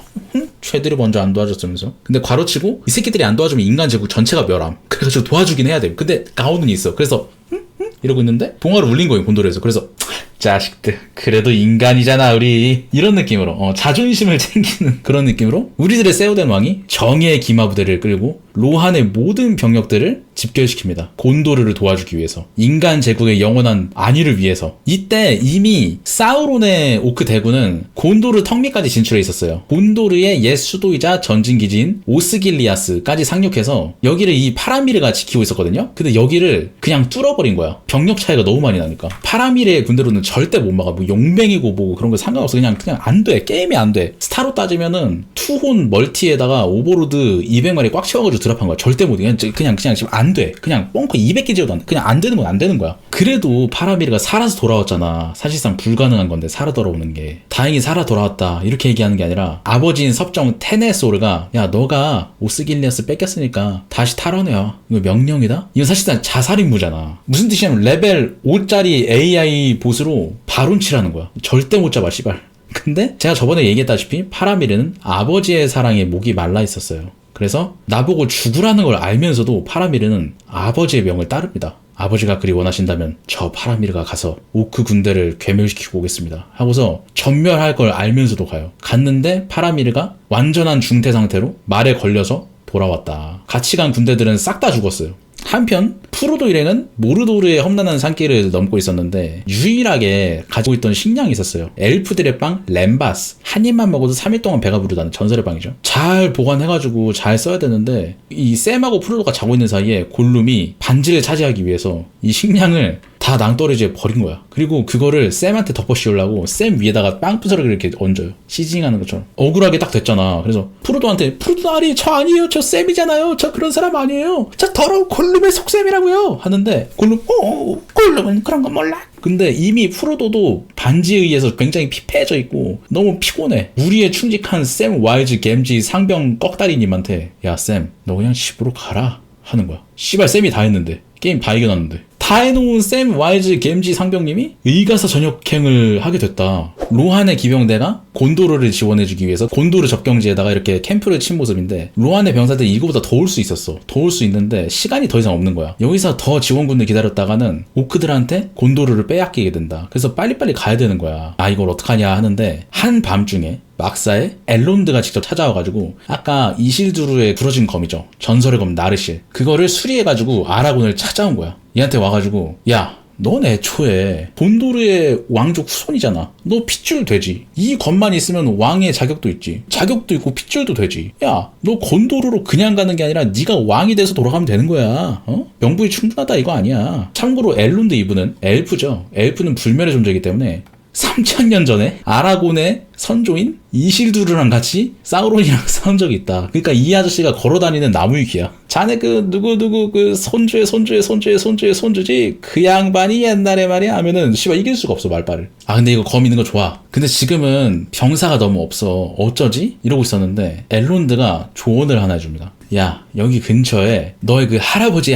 쟤들이 먼저 안 도와줬으면서. 근데 괄호치고 이 새끼들이 안 도와주면 인간 제국 전체가 멸함. 그래가지고 도와주긴 해야 돼. 근데 가오는 있어. 그래서 이러고 있는데 봉화를 울린 거예요, 곤도르에서. 그래서 자식들 그래도 인간이잖아 우리, 이런 느낌으로 자존심을 챙기는 그런 느낌으로 우리들의 세오덴 왕이 정의의 기마부대를 끌고 로한의 모든 병력들을 집결시킵니다. 곤도르를 도와주기 위해서, 인간 제국의 영원한 안위를 위해서. 이때 이미 사우론의 오크 대군은 곤도르 턱밑까지 진출해 있었어요. 곤도르의 옛 수도이자 전진기지인 오스길리아스까지 상륙해서 여기를 이 파라미르가 지키고 있었거든요. 근데 여기를 그냥 뚫어버린 거야. 병력 차이가 너무 많이 나니까. 파라미르의 군대로는 절대 못 막아. 뭐 용맹이고 뭐고 그런 거 상관없어. 그냥 안 돼. 게임이 안 돼. 스타로 따지면은 투혼 멀티에다가 오버로드 200마리 꽉 채워가지고 드랍한 거야. 절대 못 돼. 그냥 지금 안 돼. 그냥 뻥커 200개 지어도 안 돼. 그냥 안 되는 건 안 되는 거야. 그래도 파라미르가 살아서 돌아왔잖아. 사실상 불가능한 건데 살아 돌아오는 게. 다행히 살아 돌아왔다 이렇게 얘기하는 게 아니라 아버지인 섭정 테네소르가 야, 너가 오스길리아스 뺏겼으니까 다시 탈환해요. 이거 명령이다? 이건 사실상 자살임무잖아. 무슨 뜻이냐면 레벨 5짜리 AI 보스로 바론치라는 거야. 절대 못 잡아 씨발. 근데 제가 저번에 얘기했다시피 파라미르는 아버지의 사랑에 목이 말라 있었어요. 그래서 나보고 죽으라는 걸 알면서도 파라미르는 아버지의 명을 따릅니다. 아버지가 그리 원하신다면 저 파라미르가 가서 오크 군대를 괴멸시키고 오겠습니다 하고서 전멸할 걸 알면서도 가요. 갔는데 파라미르가 완전한 중태 상태로 말에 걸려서 돌아왔다. 같이 간 군대들은 싹 다 죽었어요. 한편 프로도 일행은 모르도르의 험난한 산길을 넘고 있었는데 유일하게 가지고 있던 식량이 있었어요. 엘프들의 빵 렘바스. 한 입만 먹어도 3일 동안 배가 부르다는 전설의 빵이죠. 잘 보관해가지고 잘 써야 되는데 이 샘하고 프로도가 자고 있는 사이에 골룸이 반지를 차지하기 위해서 이 식량을 다 낭떠러지에 버린 거야. 그리고 그거를 샘한테 덮어 씌우려고 샘 위에다가 빵 부스러기를 이렇게 얹어요. 시즈닝하는 것처럼. 억울하게 딱 됐잖아. 그래서 프로도한테 프로도 아니 저 아니에요. 저 샘이잖아요. 저 그런 사람 아니에요. 저 더러운 골룸의 속셈이라고요. 하는데 골룸 골룸은 그런 거 몰라. 근데 이미 프로도도 반지에 의해서 굉장히 피폐해져 있고 너무 피곤해. 우리의 충직한 샘 와일즈 겜지 상병 꺽다리님한테 야 샘 너 그냥 집으로 가라 하는 거야. 씨발 샘이 다 했는데 게임 다 이겨놨는데 다 다 해놓은 샘 와이즈 겜지 상병님이 의가사 전역행을 하게 됐다. 로한의 기병대가 곤도르를 지원해주기 위해서 곤도르 접경지에다가 이렇게 캠프를 친 모습인데, 로한의 병사들이 이거보다 더 올 수 있었어. 더 올 수 있는데 시간이 더 이상 없는 거야. 여기서 더 지원군을 기다렸다가는 오크들한테 곤도르를 빼앗기게 된다. 그래서 빨리빨리 가야 되는 거야. 아, 이걸 어떡하냐 하는데 한밤중에 막사에 엘론드가 직접 찾아와가지고 아까 이실두르의 부러진 검이죠. 전설의 검 나르실. 그거를 수리해가지고 아라곤을 찾아온 거야. 얘한테 와가지고 야, 넌 애초에 곤도르의 왕족 후손이잖아. 너 핏줄 되지. 이 검만 있으면 왕의 자격도 있지. 자격도 있고 핏줄도 되지. 야, 너 곤도르로 그냥 가는 게 아니라 네가 왕이 돼서 돌아가면 되는 거야. 명분이 충분하다 이거 아니야. 참고로 엘론드 이브는 엘프죠. 엘프는 불멸의 존재이기 때문에 3000년 전에 아라곤의 선조인 이실두르랑 같이 사우론이랑 싸운 적이 있다. 그러니까 이 아저씨가 걸어다니는 나무위키야. 자네 그 누구 그 손주의 손주지 그 양반이 옛날에 말이야 하면은 씨발 이길 수가 없어 말빨을. 아 근데 이거 검 있는 거 좋아. 근데 지금은 병사가 너무 없어. 어쩌지? 이러고 있었는데 엘론드가 조언을 하나 해줍니다. 야, 여기 근처에 너의 그 할아버지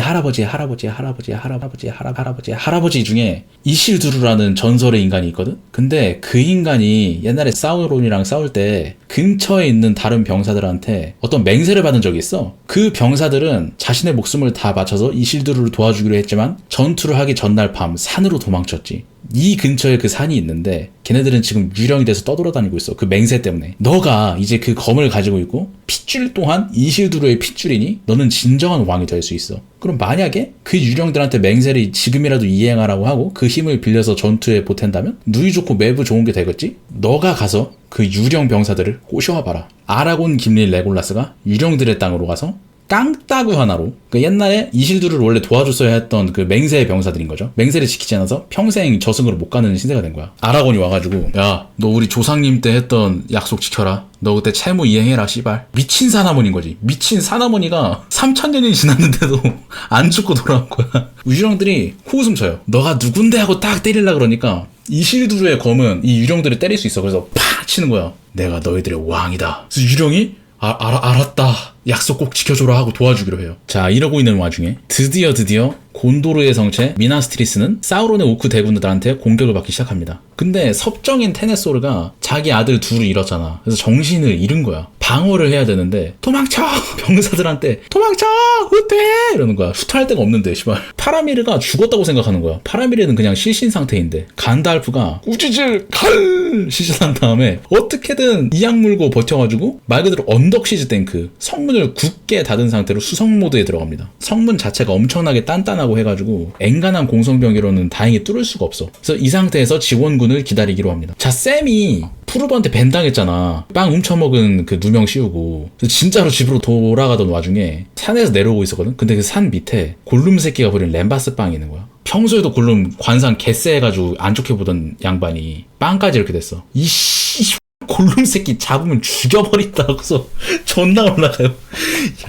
중에 이실두르라는 전설의 인간이 있거든? 근데 그 인간이 옛날에 사우론이랑 싸울 때 근처에 있는 다른 병사들한테 어떤 맹세를 받은 적이 있어. 그 병사들은 자신의 목숨을 다 바쳐서 이실두르를 도와주기로 했지만 전투를 하기 전날 밤 산으로 도망쳤지. 이 근처에 그 산이 있는데 걔네들은 지금 유령이 돼서 떠돌아다니고 있어. 그 맹세 때문에. 너가 이제 그 검을 가지고 있고 핏줄 또한 이실두르의 핏줄이니 너는 진정한 왕이 될 수 있어. 그럼 만약에 그 유령들한테 맹세를 지금이라도 이행하라고 하고 그 힘을 빌려서 전투에 보탠다면 누이 좋고 매부 좋은 게 되겠지? 너가 가서 그 유령 병사들을 꼬셔와봐라. 아라곤 김릴 레골라스가 유령들의 땅으로 가서 깡따구 하나로, 그 옛날에 이실두르를 원래 도와줬어야 했던 그 맹세의 병사들인 거죠. 맹세를 지키지 않아서 평생 저승으로 못 가는 신세가 된 거야. 아라곤이 와가지고 야, 너 우리 조상님 때 했던 약속 지켜라. 너 그때 채무 이행해라 씨발. 미친 사나머니인 거지. 미친 사나머니가 3000년이 지났는데도 안 죽고 돌아온 거야. 유령들이 코웃음 쳐요. 너가 누군데 하고 딱 때리려고 그러니까 이실두르의 검은 이 유령들을 때릴 수 있어. 그래서 팍 치는 거야. 내가 너희들의 왕이다. 그래서 유령이 알았다. 약속 꼭 지켜줘라 하고 도와주기로 해요. 자, 이러고 있는 와중에 드디어 곤도르의 성체 미나스트리스는 사우론의 오크 대군들한테 공격을 받기 시작합니다. 근데 섭정인 테네소르가 자기 아들 둘을 잃었잖아. 그래서 정신을 잃은 거야. 방어를 해야 되는데 도망쳐! 병사들한테 도망쳐! 후퇴! 이러는 거야. 후퇴할 데가 없는데 씨발. 파라미르가 죽었다고 생각하는 거야. 파라미르는 그냥 실신 상태인데 간달프가 꾸짖을 칼 시전한 다음에 어떻게든 이악 물고 버텨가지고 말 그대로 언덕 시즈 탱크 성문을 굳게 닫은 상태로 수성 모드에 들어갑니다. 성문 자체가 엄청나게 단단하고 해가지고 엔간한 공성병기로는 다행히 뚫을 수가 없어. 그래서 이 상태에서 지원군을 기다리기로 합니다. 자, 샘이 푸르버한테 벤당했잖아. 빵 훔쳐먹은 그 누명 씌우고. 그래서 진짜로 집으로 돌아가던 와중에 산에서 내려오고 있었거든. 근데 그 산 밑에 골룸 새끼가 버린 램바스 빵이 있는 거야. 평소에도 골룸 관상 개쎄해가지고 안 좋게 보던 양반이 빵까지 이렇게 됐어. 이씨 골룸 새끼 잡으면 죽여버린다 하고서 존나 올라가요.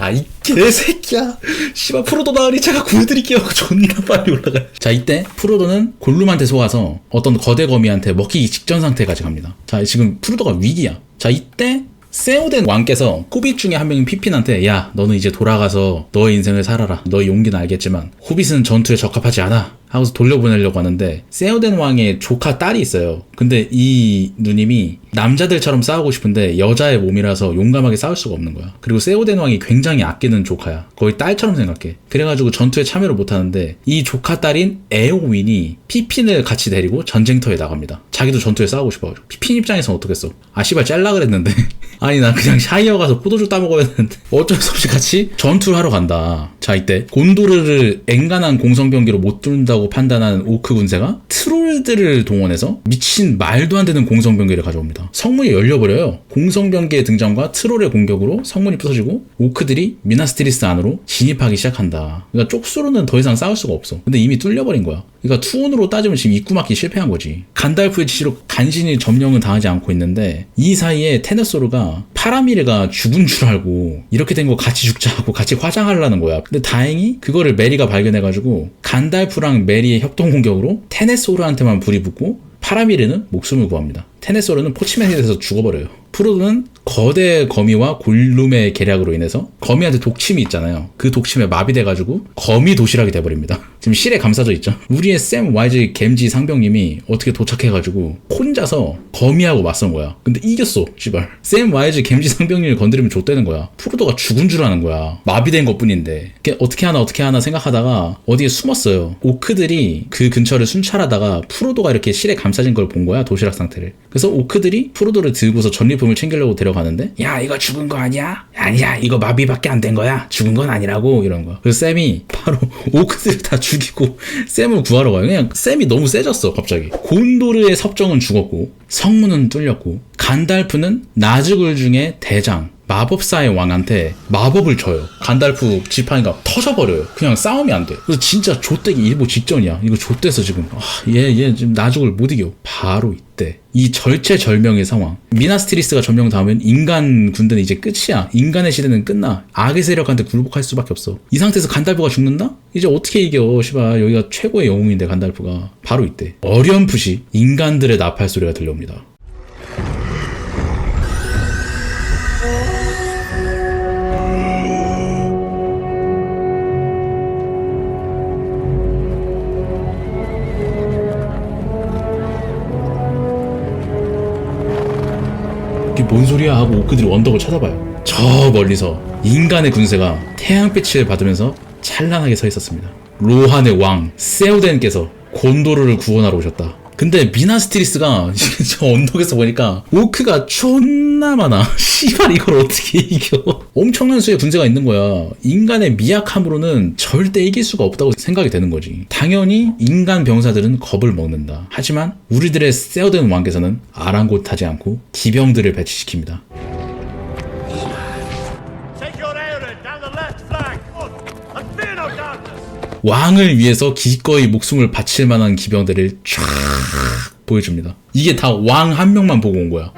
야, 이 개새끼야. 씨발 프로도 나으니 제가 구해드릴게요 하고 존나 빨리 올라가요. 자, 이때 프로도는 골룸한테 속아서 어떤 거대 거미한테 먹히기 직전 상태까지 갑니다. 자, 지금 프로도가 위기야. 자, 이때 세오덴 왕께서 호빗 중에 한 명인 피핀한테 야, 너는 이제 돌아가서 너의 인생을 살아라. 너의 용기는 알겠지만 호빗은 전투에 적합하지 않아 하고서 돌려보내려고 하는데 세오덴 왕의 조카 딸이 있어요. 근데 이 누님이 남자들처럼 싸우고 싶은데 여자의 몸이라서 용감하게 싸울 수가 없는 거야. 그리고 세오덴 왕이 굉장히 아끼는 조카야. 거의 딸처럼 생각해. 그래가지고 전투에 참여를 못하는데 이 조카 딸인 에오윈이 피핀을 같이 데리고 전쟁터에 나갑니다. 자기도 전투에 싸우고 싶어가지고. 피핀 입장에서는 어떻겠어. 아 씨발 짤라 그랬는데 아니 나 그냥 샤이어 가서 포도주 따먹어야 되는데 어쩔 수 없이 같이 전투를 하러 간다. 자, 이때 곤도르를 엔간한 공성병기로 못 뚫는다고 판단한 오크 군세가 트롤들을 동원해서 미친 말도 안 되는 공성병기를 가져옵니다. 성문이 열려버려요. 공성병기의 등장과 트롤의 공격으로 성문이 부서지고 오크들이 미나스트리스 안으로 진입하기 시작한다. 그러니까 쪽수로는 더 이상 싸울 수가 없어. 근데 이미 뚫려버린 거야. 그러니까 투혼으로 따지면 지금 입구 막기 실패한 거지. 간달프의 지시로 간신히 점령은 당하지 않고 있는데 이 사이에 테네소르가 파라미르가 죽은 줄 알고 이렇게 된 거 같이 죽자 하고 같이 화장하려는 거야. 근데 다행히 그거를 메리가 발견해가지고 간달프랑 메리의 협동 공격으로 테네소르한테만 불이 붙고 파라미르는 목숨을 구합니다. 테네소르는 포치맨이 돼서 죽어버려요. 프로도는 거대 거미와 골룸의 계략으로 인해서 거미한테 독침이 있잖아요. 그 독침에 마비돼가지고 거미 도시락이 돼버립니다. 지금 실에 감싸져 있죠. 우리의 샘 와이즈 겜지 상병님이 어떻게 도착해가지고 혼자서 거미하고 맞선 거야. 근데 이겼어, 씨발. 샘 와이즈 겜지 상병님을 건드리면 좆되는 거야. 프로도가 죽은 줄 아는 거야. 마비된 것뿐인데 어떻게 하나 생각하다가 어디에 숨었어요. 오크들이 그 근처를 순찰하다가 프로도가 이렇게 실에 감싸진 걸 본 거야, 도시락 상태를. 그래서 오크들이 프로도를 들고서 전리품을 챙기려고 데려가는데, 야, 이거 죽은 거 아니야? 아니야, 이거 마비밖에 안 된 거야. 죽은 건 아니라고. 이런 거야. 그래서 샘이 바로 오크들을 다 죽이고 샘을 구하러 가요. 그냥 샘이 너무 세졌어, 갑자기. 곤도르의 섭정은 죽었고 성문은 뚫렸고 간달프는 나즈굴 중에 대장 마법사의 왕한테 마법을 줘요. 간달프 지팡이가 터져버려요. 그냥 싸움이 안 돼. 그래서 진짜 좆되기 일보 직전이야. 이거 좆돼서 지금 얘 지금 나죽을 못 이겨. 바로 이때 이 절체절명의 상황. 미나스트리스가 점령당하면 인간 군대는 이제 끝이야. 인간의 시대는 끝나. 악의 세력한테 굴복할 수밖에 없어. 이 상태에서 간달프가 죽는다? 이제 어떻게 이겨. 시발, 여기가 최고의 영웅인데 간달프가. 바로 이때 어렴풋이 인간들의 나팔 소리가 들려옵니다. 이게 뭔 소리야 하고 오크들이 언덕을 찾아봐요. 저 멀리서 인간의 군세가 태양빛을 받으면서 찬란하게 서 있었습니다. 로한의 왕 세우덴께서 곤도르를 구원하러 오셨다. 근데 미나스티리스가 저 언덕에서 보니까 오크가 존나 많아. 씨발, 이걸 어떻게 이겨. 엄청난 수의 군세가 있는 거야. 인간의 미약함으로는 절대 이길 수가 없다고 생각이 되는 거지. 당연히 인간 병사들은 겁을 먹는다. 하지만 우리들의 세우덴 왕께서는 아랑곳하지 않고 기병들을 배치시킵니다. 왕을 위해서 기꺼이 목숨을 바칠 만한 기병들을 쫙 보여줍니다. 이게 다 왕 한 명만 보고 온 거야.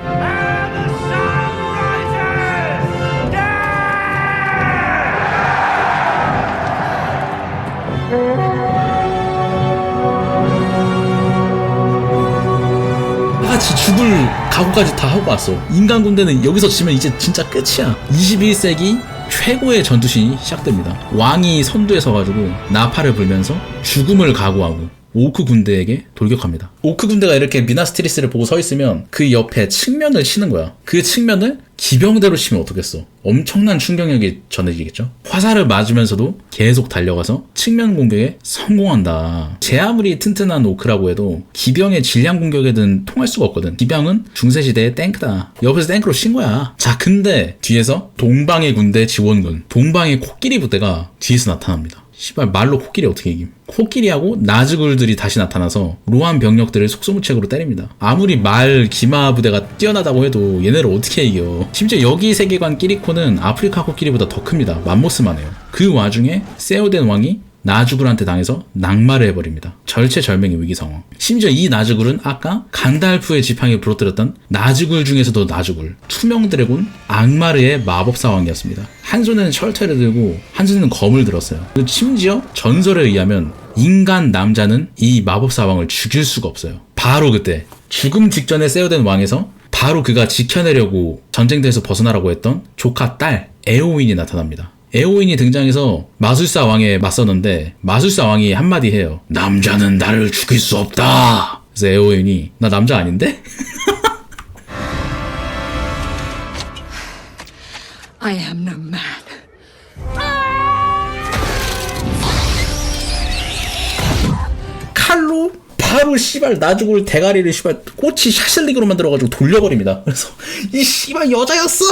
같이 죽을 각오까지 다 하고 왔어. 인간 군대는 여기서 지면 이제 진짜 끝이야. 21세기 최고의 전투신이 시작됩니다. 왕이 선두에 서가지고 나팔을 불면서 죽음을 각오하고 오크 군대에게 돌격합니다. 오크 군대가 이렇게 미나스티리스를 보고 서 있으면 그 옆에 측면을 치는 거야. 그 측면을 기병대로 치면 어떻겠어. 엄청난 충격력이 전해지겠죠. 화살을 맞으면서도 계속 달려가서 측면 공격에 성공한다. 제 아무리 튼튼한 오크라고 해도 기병의 질량 공격에는 통할 수가 없거든. 기병은 중세시대의 탱크다. 옆에서 탱크로 친 거야. 자, 근데 뒤에서 동방의 군대 지원군, 동방의 코끼리 부대가 뒤에서 나타납니다. 씨발, 말로 코끼리 어떻게 이김. 코끼리하고 나즈굴들이 다시 나타나서 로한 병력들을 속수무책으로 때립니다. 아무리 말 기마 부대가 뛰어나다고 해도 얘네를 어떻게 이겨. 심지어 여기 세계관 끼리코는 아프리카 코끼리보다 더 큽니다. 맘모스만 해요. 그 와중에 세우덴 왕이 나즈굴한테 당해서 낙마를 해버립니다. 절체절명의 위기 상황. 심지어 이 나즈굴은 아까 간달프의 지팡이를 부러뜨렸던 나즈굴 중에서도 나즈굴, 투명 드래곤 악마르의 마법사 왕이었습니다. 한 손에는 철퇴를 들고 한 손에는 검을 들었어요. 심지어 전설에 의하면 인간 남자는 이 마법사 왕을 죽일 수가 없어요. 바로 그때 죽음 직전에 세우덴 왕에서 바로 그가 지켜내려고 전쟁터에서 벗어나라고 했던 조카 딸 에오윈이 나타납니다. 에오윈이 등장해서 마술사 왕에 맞서는데 마술사 왕이 한마디 해요. 남자는 나를 죽일 수 없다. 그래서 에오윈이 나 남자 아닌데? I am no man. 칼로 바로 씨발 나죽을 대가리를 씨발 꼬치 샤슬릭으로 만들어가지고 돌려버립니다. 그래서 이 씨발 여자였어!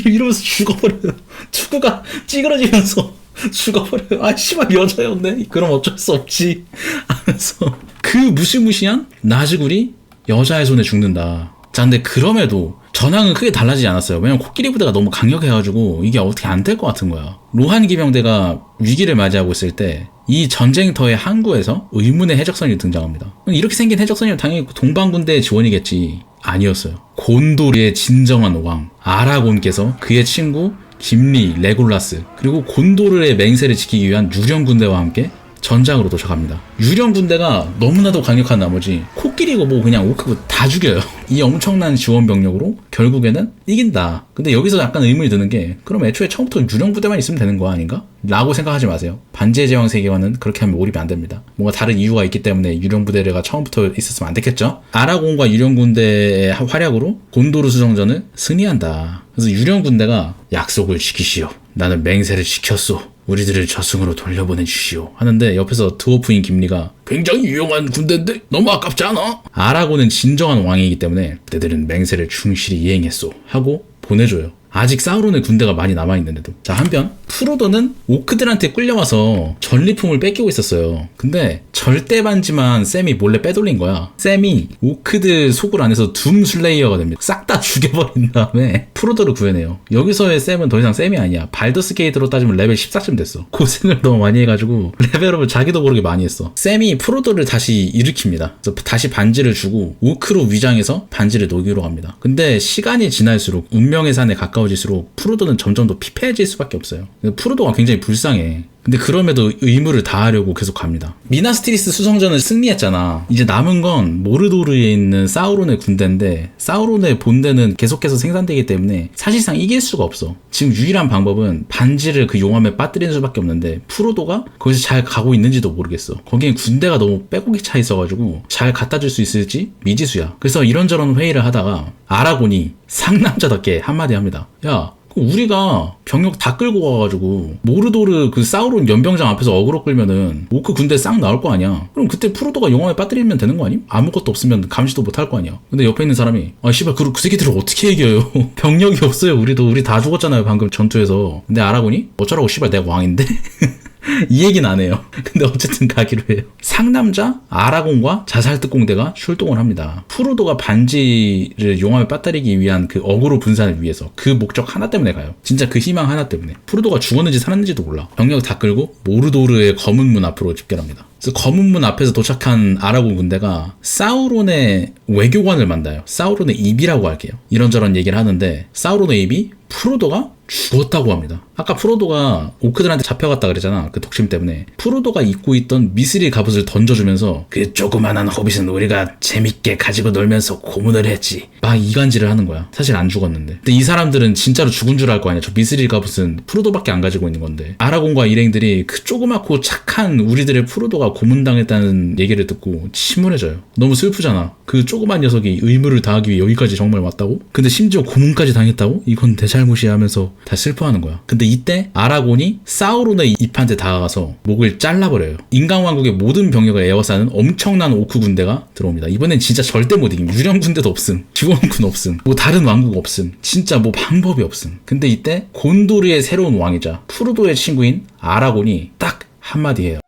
이러면서 죽어버려요. 투구가 찌그러지면서 죽어버려요. 아 씨발 여자였네. 그럼 어쩔 수 없지 하면서 그 무시무시한 나즈굴이 여자의 손에 죽는다. 자, 근데 그럼에도 전황은 크게 달라지지 않았어요. 왜냐면 코끼리 부대가 너무 강력해가지고 이게 어떻게 안 될 것 같은 거야. 로한 기병대가 위기를 맞이하고 있을 때 이 전쟁터의 항구에서 의문의 해적선이 등장합니다. 이렇게 생긴 해적선이면 당연히 동방군대의 지원이겠지. 아니었어요. 곤도르의 진정한 왕 아라곤께서 그의 친구 김리, 레골라스 그리고 곤도르의 맹세를 지키기 위한 유령 군대와 함께 전장으로 도착합니다. 유령 군대가 너무나도 강력한 나머지 코끼리고 뭐 그냥 오크고 다 죽여요. 이 엄청난 지원 병력으로 결국에는 이긴다. 근데 여기서 약간 의문이 드는 게 그럼 애초에 처음부터 유령 부대만 있으면 되는 거 아닌가? 라고 생각하지 마세요. 반지의 제왕 세계관은 그렇게 하면 몰입이 안 됩니다. 뭔가 다른 이유가 있기 때문에 유령 부대가 처음부터 있었으면 안 됐겠죠? 아라곤과 유령 군대의 활약으로 곤도르 수정전을 승리한다. 그래서 유령 군대가 약속을 지키시오. 나는 맹세를 지켰소. 우리들을 저승으로 돌려보내주시오 하는데 옆에서 드워프인 김리가 굉장히 유용한 군대인데 너무 아깝지 않아? 아라곤은 진정한 왕이기 때문에 그대들은 맹세를 충실히 이행했소 하고 보내줘요. 아직 사우론의 군대가 많이 남아있는데도. 자, 한편 프로도는 오크들한테 끌려와서 전리품을 뺏기고 있었어요. 근데 절대 반지만 샘이 몰래 빼돌린 거야. 샘이 오크들 속을 안에서 둠 슬레이어가 됩니다. 싹 다 죽여버린 다음에 프로도를 구해내요. 여기서의 샘은 더 이상 샘이 아니야. 발더스 게이트로 따지면 레벨 14쯤 됐어. 고생을 너무 많이 해가지고 레벨업을 자기도 모르게 많이 했어. 샘이 프로도를 다시 일으킵니다. 그래서 다시 반지를 주고 오크로 위장해서 반지를 녹이러 갑니다. 근데 시간이 지날수록 운명의 산에 가까워질수록 프로도는 점점 더 피폐해질 수밖에 없어요. 프로도가 굉장히 불쌍해. 근데 그럼에도 의무를 다하려고 계속 갑니다. 미나스티리스 수성전을 승리했잖아. 이제 남은 건 모르도르에 있는 사우론의 군대인데 사우론의 본대는 계속해서 생산되기 때문에 사실상 이길 수가 없어. 지금 유일한 방법은 반지를 그 용암에 빠뜨리는 수밖에 없는데 프로도가 거기서 잘 가고 있는지도 모르겠어. 거기엔 군대가 너무 빼곡히 차 있어가지고 잘 갖다 줄 수 있을지 미지수야. 그래서 이런저런 회의를 하다가 아라곤이 상남자답게 한마디 합니다. 야, 우리가 병력 다 끌고 가가지고 모르도르 그 사우론 연병장 앞에서 어그로 끌면은 오크 군대 싹 나올 거 아니야. 그럼 그때 프로도가 용암에 빠뜨리면 되는 거 아님? 아무것도 없으면 감시도 못 할 거 아니야. 근데 옆에 있는 사람이 아 씨발 그 새끼들을 어떻게 이겨요? 병력이 없어요. 우리 다 죽었잖아요 방금 전투에서. 근데 아라곤이 어쩌라고 씨발 내가 왕인데? 이 얘기는 안 해요. 근데 어쨌든 가기로 해요. 상남자 아라곤과 자살특공대가 출동을 합니다. 프로도가 반지를 용암에 빠뜨리기 위한 그 어그로 분산을 위해서 그 목적 하나 때문에 가요. 진짜 그 희망 하나 때문에. 프로도가 죽었는지 살았는지도 몰라. 병력 다 끌고 모르도르의 검은 문 앞으로 집결합니다. 그래서 검은 문 앞에서 도착한 아라곤 군대가 사우론의 외교관을 만나요. 사우론의 입이라고 할게요. 이런저런 얘기를 하는데 사우론의 입이 프로도가 죽었다고 합니다. 아까 프로도가 오크들한테 잡혀갔다 그랬잖아. 그 독심 때문에. 프로도가 입고 있던 미스릴 갑옷을 던져주면서 그 조그만한 호빗은 우리가 재밌게 가지고 놀면서 고문을 했지. 막 이간질을 하는 거야. 사실 안 죽었는데. 근데 이 사람들은 진짜로 죽은 줄 알 거 아니야. 저 미스릴 갑옷은 프로도밖에 안 가지고 있는 건데. 아라곤과 일행들이 그 조그맣고 착한 우리들의 프로도가 고문당했다는 얘기를 듣고 침울해져요. 너무 슬프잖아. 그 조그만 녀석이 의무를 다하기 위해 여기까지 정말 왔다고? 근데 심지어 고문까지 당했다고? 이건 내 잘못이야 하면서 다 슬퍼하는 거야. 근데 이때 아라곤이 사우론의 입한테 다가가서 목을 잘라버려요. 인간왕국의 모든 병력을 에워싸는 엄청난 오크 군대가 들어옵니다. 이번엔 진짜 절대 못 이김. 유령 군대도 없음. 지원군 없음. 뭐 다른 왕국 없음. 진짜 뭐 방법이 없음. 근데 이때 곤도르의 새로운 왕이자 프로도의 친구인 아라곤이 딱 한마디 해요.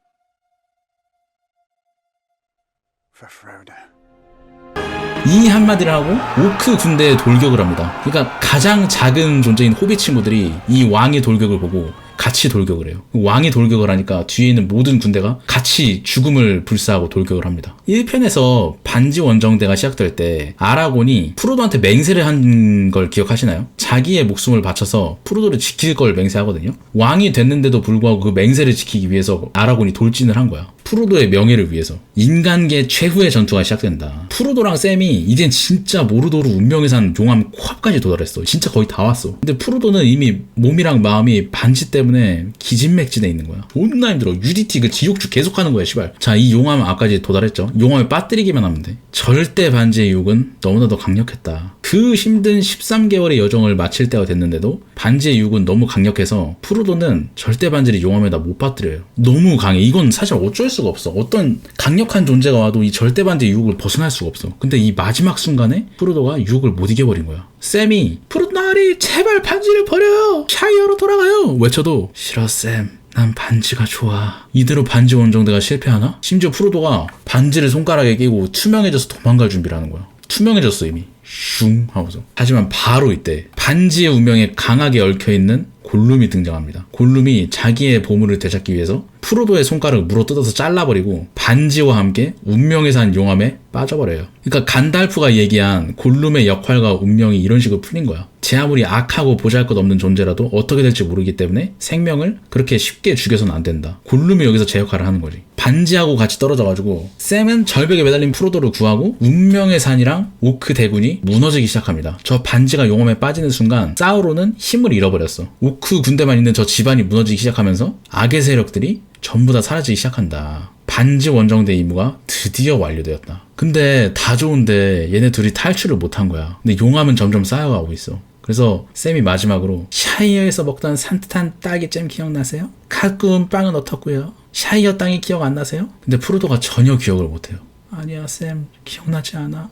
이 한마디를 하고 오크 군대에 돌격을 합니다. 그러니까 가장 작은 존재인 호빗 친구들이 이 왕의 돌격을 보고 같이 돌격을 해요. 왕이 돌격을 하니까 뒤에 있는 모든 군대가 같이 죽음을 불사하고 돌격을 합니다. 1편에서 반지 원정대가 시작될 때 아라곤이 프로도한테 맹세를 한 걸 기억하시나요? 자기의 목숨을 바쳐서 프로도를 지킬 걸 맹세하거든요. 왕이 됐는데도 불구하고 그 맹세를 지키기 위해서 아라곤이 돌진을 한 거야. 프로도의 명예를 위해서. 인간계 최후의 전투가 시작된다. 프로도랑 샘이 이젠 진짜 모르도르 운명의 산 용암 코앞까지 도달했어. 진짜 거의 다 왔어. 근데 프로도는 이미 몸이랑 마음이 반지 때문에 기진맥진해 있는 거야. 존나 힘들어. UDT 그 지옥주 계속하는 거야 시발. 자, 이 용암 앞까지 도달했죠. 용암에 빠뜨리기만 하면 돼. 절대 반지의 유혹은 너무나도 강력했다. 그 힘든 13개월의 여정을 마칠 때가 됐는데도 반지의 유혹은 너무 강력해서 프로도는 절대 반지를 용암에다 못 빠뜨려요. 너무 강해. 이건 사실 어쩔 수가 없어. 어떤 강력한 존재가 와도 이 절대 반지의 유혹을 벗어날 수가 없어. 근데 이 마지막 순간에 프로도가 유혹을 못 이겨버린 거야. 샘이 프로도나리 제발 반지를 버려요. 샤이어로 돌아가요. 외쳐도 싫어 샘. 난 반지가 좋아. 이대로 반지 원정대가 실패하나? 심지어 프로도가 반지를 손가락에 끼고 투명해져서 도망갈 준비를 하는 거야. 투명해졌어 이미. 슝 하고서. 하지만 바로 이때 반지의 운명에 강하게 얽혀있는 골룸이 등장합니다. 골룸이 자기의 보물을 되찾기 위해서 프로도의 손가락을 물어뜯어서 잘라버리고 반지와 함께 운명의 산 용암에 빠져버려요. 그러니까 간달프가 얘기한 골룸의 역할과 운명이 이런 식으로 풀린 거야. 제 아무리 악하고 보잘것없는 존재라도 어떻게 될지 모르기 때문에 생명을 그렇게 쉽게 죽여서는 안 된다. 골룸이 여기서 제 역할을 하는 거지. 반지하고 같이 떨어져가지고 샘은 절벽에 매달린 프로도를 구하고 운명의 산이랑 오크 대군이 무너지기 시작합니다. 저 반지가 용암에 빠지는 순간 사우론은 힘을 잃어버렸어. 오크 군대만 있는 저 집안이 무너지기 시작하면서 악의 세력들이 전부 다 사라지기 시작한다. 반지 원정대 임무가 드디어 완료되었다. 근데 다 좋은데 얘네 둘이 탈출을 못한 거야. 근데 용암은 점점 쌓여가고 있어. 그래서 샘이 마지막으로 샤이어에서 먹던 산뜻한 딸기잼 기억나세요? 가끔 빵은 어떻고요? 샤이어 땅이 기억 안 나세요? 근데 프로도가 전혀 기억을 못해요. 아니야 샘, 기억나지 않아.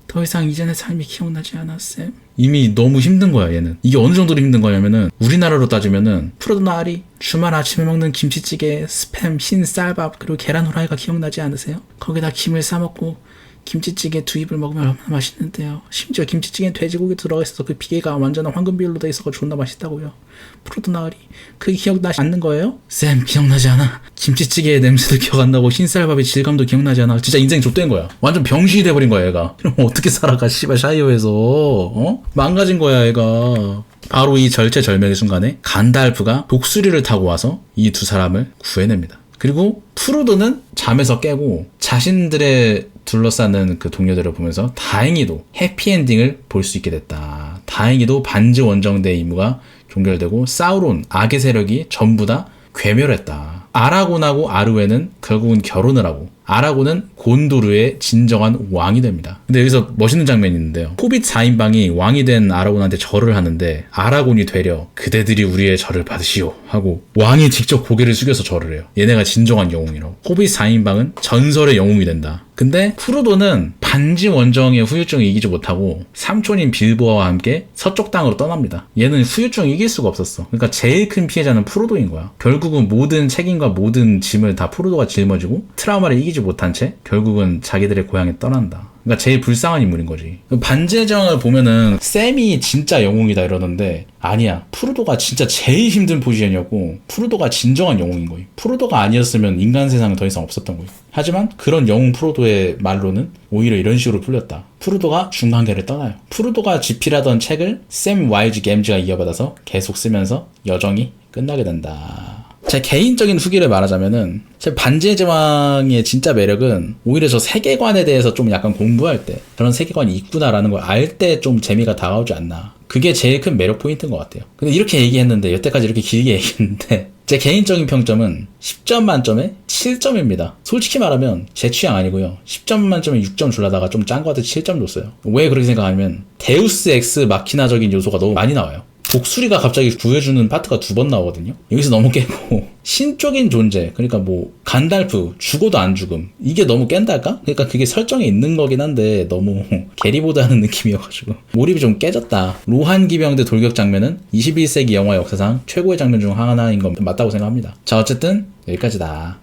더 이상 이전의 삶이 기억나지 않아 샘. 이미 너무 힘든 거야 얘는. 이게 어느 정도로 힘든 거냐면은 우리나라로 따지면은 프로도 나으리 주말 아침에 먹는 김치찌개, 스팸, 흰 쌀밥 그리고 계란 후라이가 기억나지 않으세요? 거기다 김을 싸먹고 김치찌개 두 입을 먹으면 얼마나 맛있는데요. 심지어 김치찌개엔 돼지고기 들어가 있어서 그 비계가 완전한 황금 비율로 돼 있어서 존나 맛있다고요. 프로도 나으리 그게 기억나지 않는 거예요? 쌤 기억나지 않아. 김치찌개의 냄새도 기억 안 나고 흰쌀밥의 질감도 기억나지 않아. 진짜 인생 좆된 거야. 완전 병신이 돼버린 거야 얘가. 이러면 어떻게 살아가 씨발 샤이어에서. 망가진 거야 얘가. 바로 이 절체절명의 순간에 간달프가 독수리를 타고 와서 이 두 사람을 구해냅니다. 그리고 프로도는 잠에서 깨고 자신들의 둘러싸는 그 동료들을 보면서 다행히도 해피엔딩을 볼 수 있게 됐다. 다행히도 반지 원정대의 임무가 종결되고 사우론, 악의 세력이 전부 다 괴멸했다. 아라곤하고 아르웨는 결국은 결혼을 하고 아라곤은 곤도르의 진정한 왕이 됩니다. 근데 여기서 멋있는 장면이 있는데요. 호빗 4인방이 왕이 된 아라곤한테 절을 하는데 아라곤이 되려 그대들이 우리의 절을 받으시오 하고 왕이 직접 고개를 숙여서 절을 해요. 얘네가 진정한 영웅이라고. 호빗 4인방은 전설의 영웅이 된다. 근데 프로도는 반지 원정의 후유증을 이기지 못하고 삼촌인 빌보아와 함께 서쪽 땅으로 떠납니다. 얘는 후유증을 이길 수가 없었어. 그러니까 제일 큰 피해자는 프로도인 거야. 결국은 모든 책임과 모든 짐을 다 프로도가 짊어지고 트라우마를 이기지 못한 채 결국은 자기들의 고향에 떠난다. 그러니까 제일 불쌍한 인물인 거지. 반지의 제왕을 보면은 샘이 진짜 영웅이다 이러는데 아니야. 프로도가 진짜 제일 힘든 포지션이었고 프로도가 진정한 영웅인 거예요. 프로도가 아니었으면 인간 세상은 더 이상 없었던 거예요. 하지만 그런 영웅 프로도의 말로는 오히려 이런 식으로 풀렸다. 프로도가 중간계를 떠나요. 프로도가 집필하던 책을 샘 와이즈 gems가 이어받아서 계속 쓰면서 여정이 끝나게 된다. 제 개인적인 후기를 말하자면은 제 반지의 제왕의 진짜 매력은 오히려 저 세계관에 대해서 좀 약간 공부할 때 그런 세계관이 있구나라는 걸 알 때 좀 재미가 다가오지 않나. 그게 제일 큰 매력 포인트인 것 같아요. 근데 이렇게 얘기했는데 여태까지 이렇게 길게 얘기했는데 제 개인적인 평점은 10점 만점에 7점입니다. 솔직히 말하면 제 취향 아니고요. 10점 만점에 6점 줄라다가 좀 짠 것 같아서 7점 줬어요. 왜 그렇게 생각하냐면 데우스 엑스 마키나적인 요소가 너무 많이 나와요. 독수리가 갑자기 구해주는 파트가 2번 나오거든요. 여기서 너무 깨고 신적인 존재, 그러니까 뭐 간달프 죽어도 안 죽음, 이게 너무 깬달까? 그러니까 그게 설정에 있는 거긴 한데 너무 게리보드 하는 느낌이어가지고 몰입이 좀 깨졌다. 로한 기병대 돌격 장면은 21세기 영화 역사상 최고의 장면 중 하나인 건 맞다고 생각합니다. 자 어쨌든 여기까지다.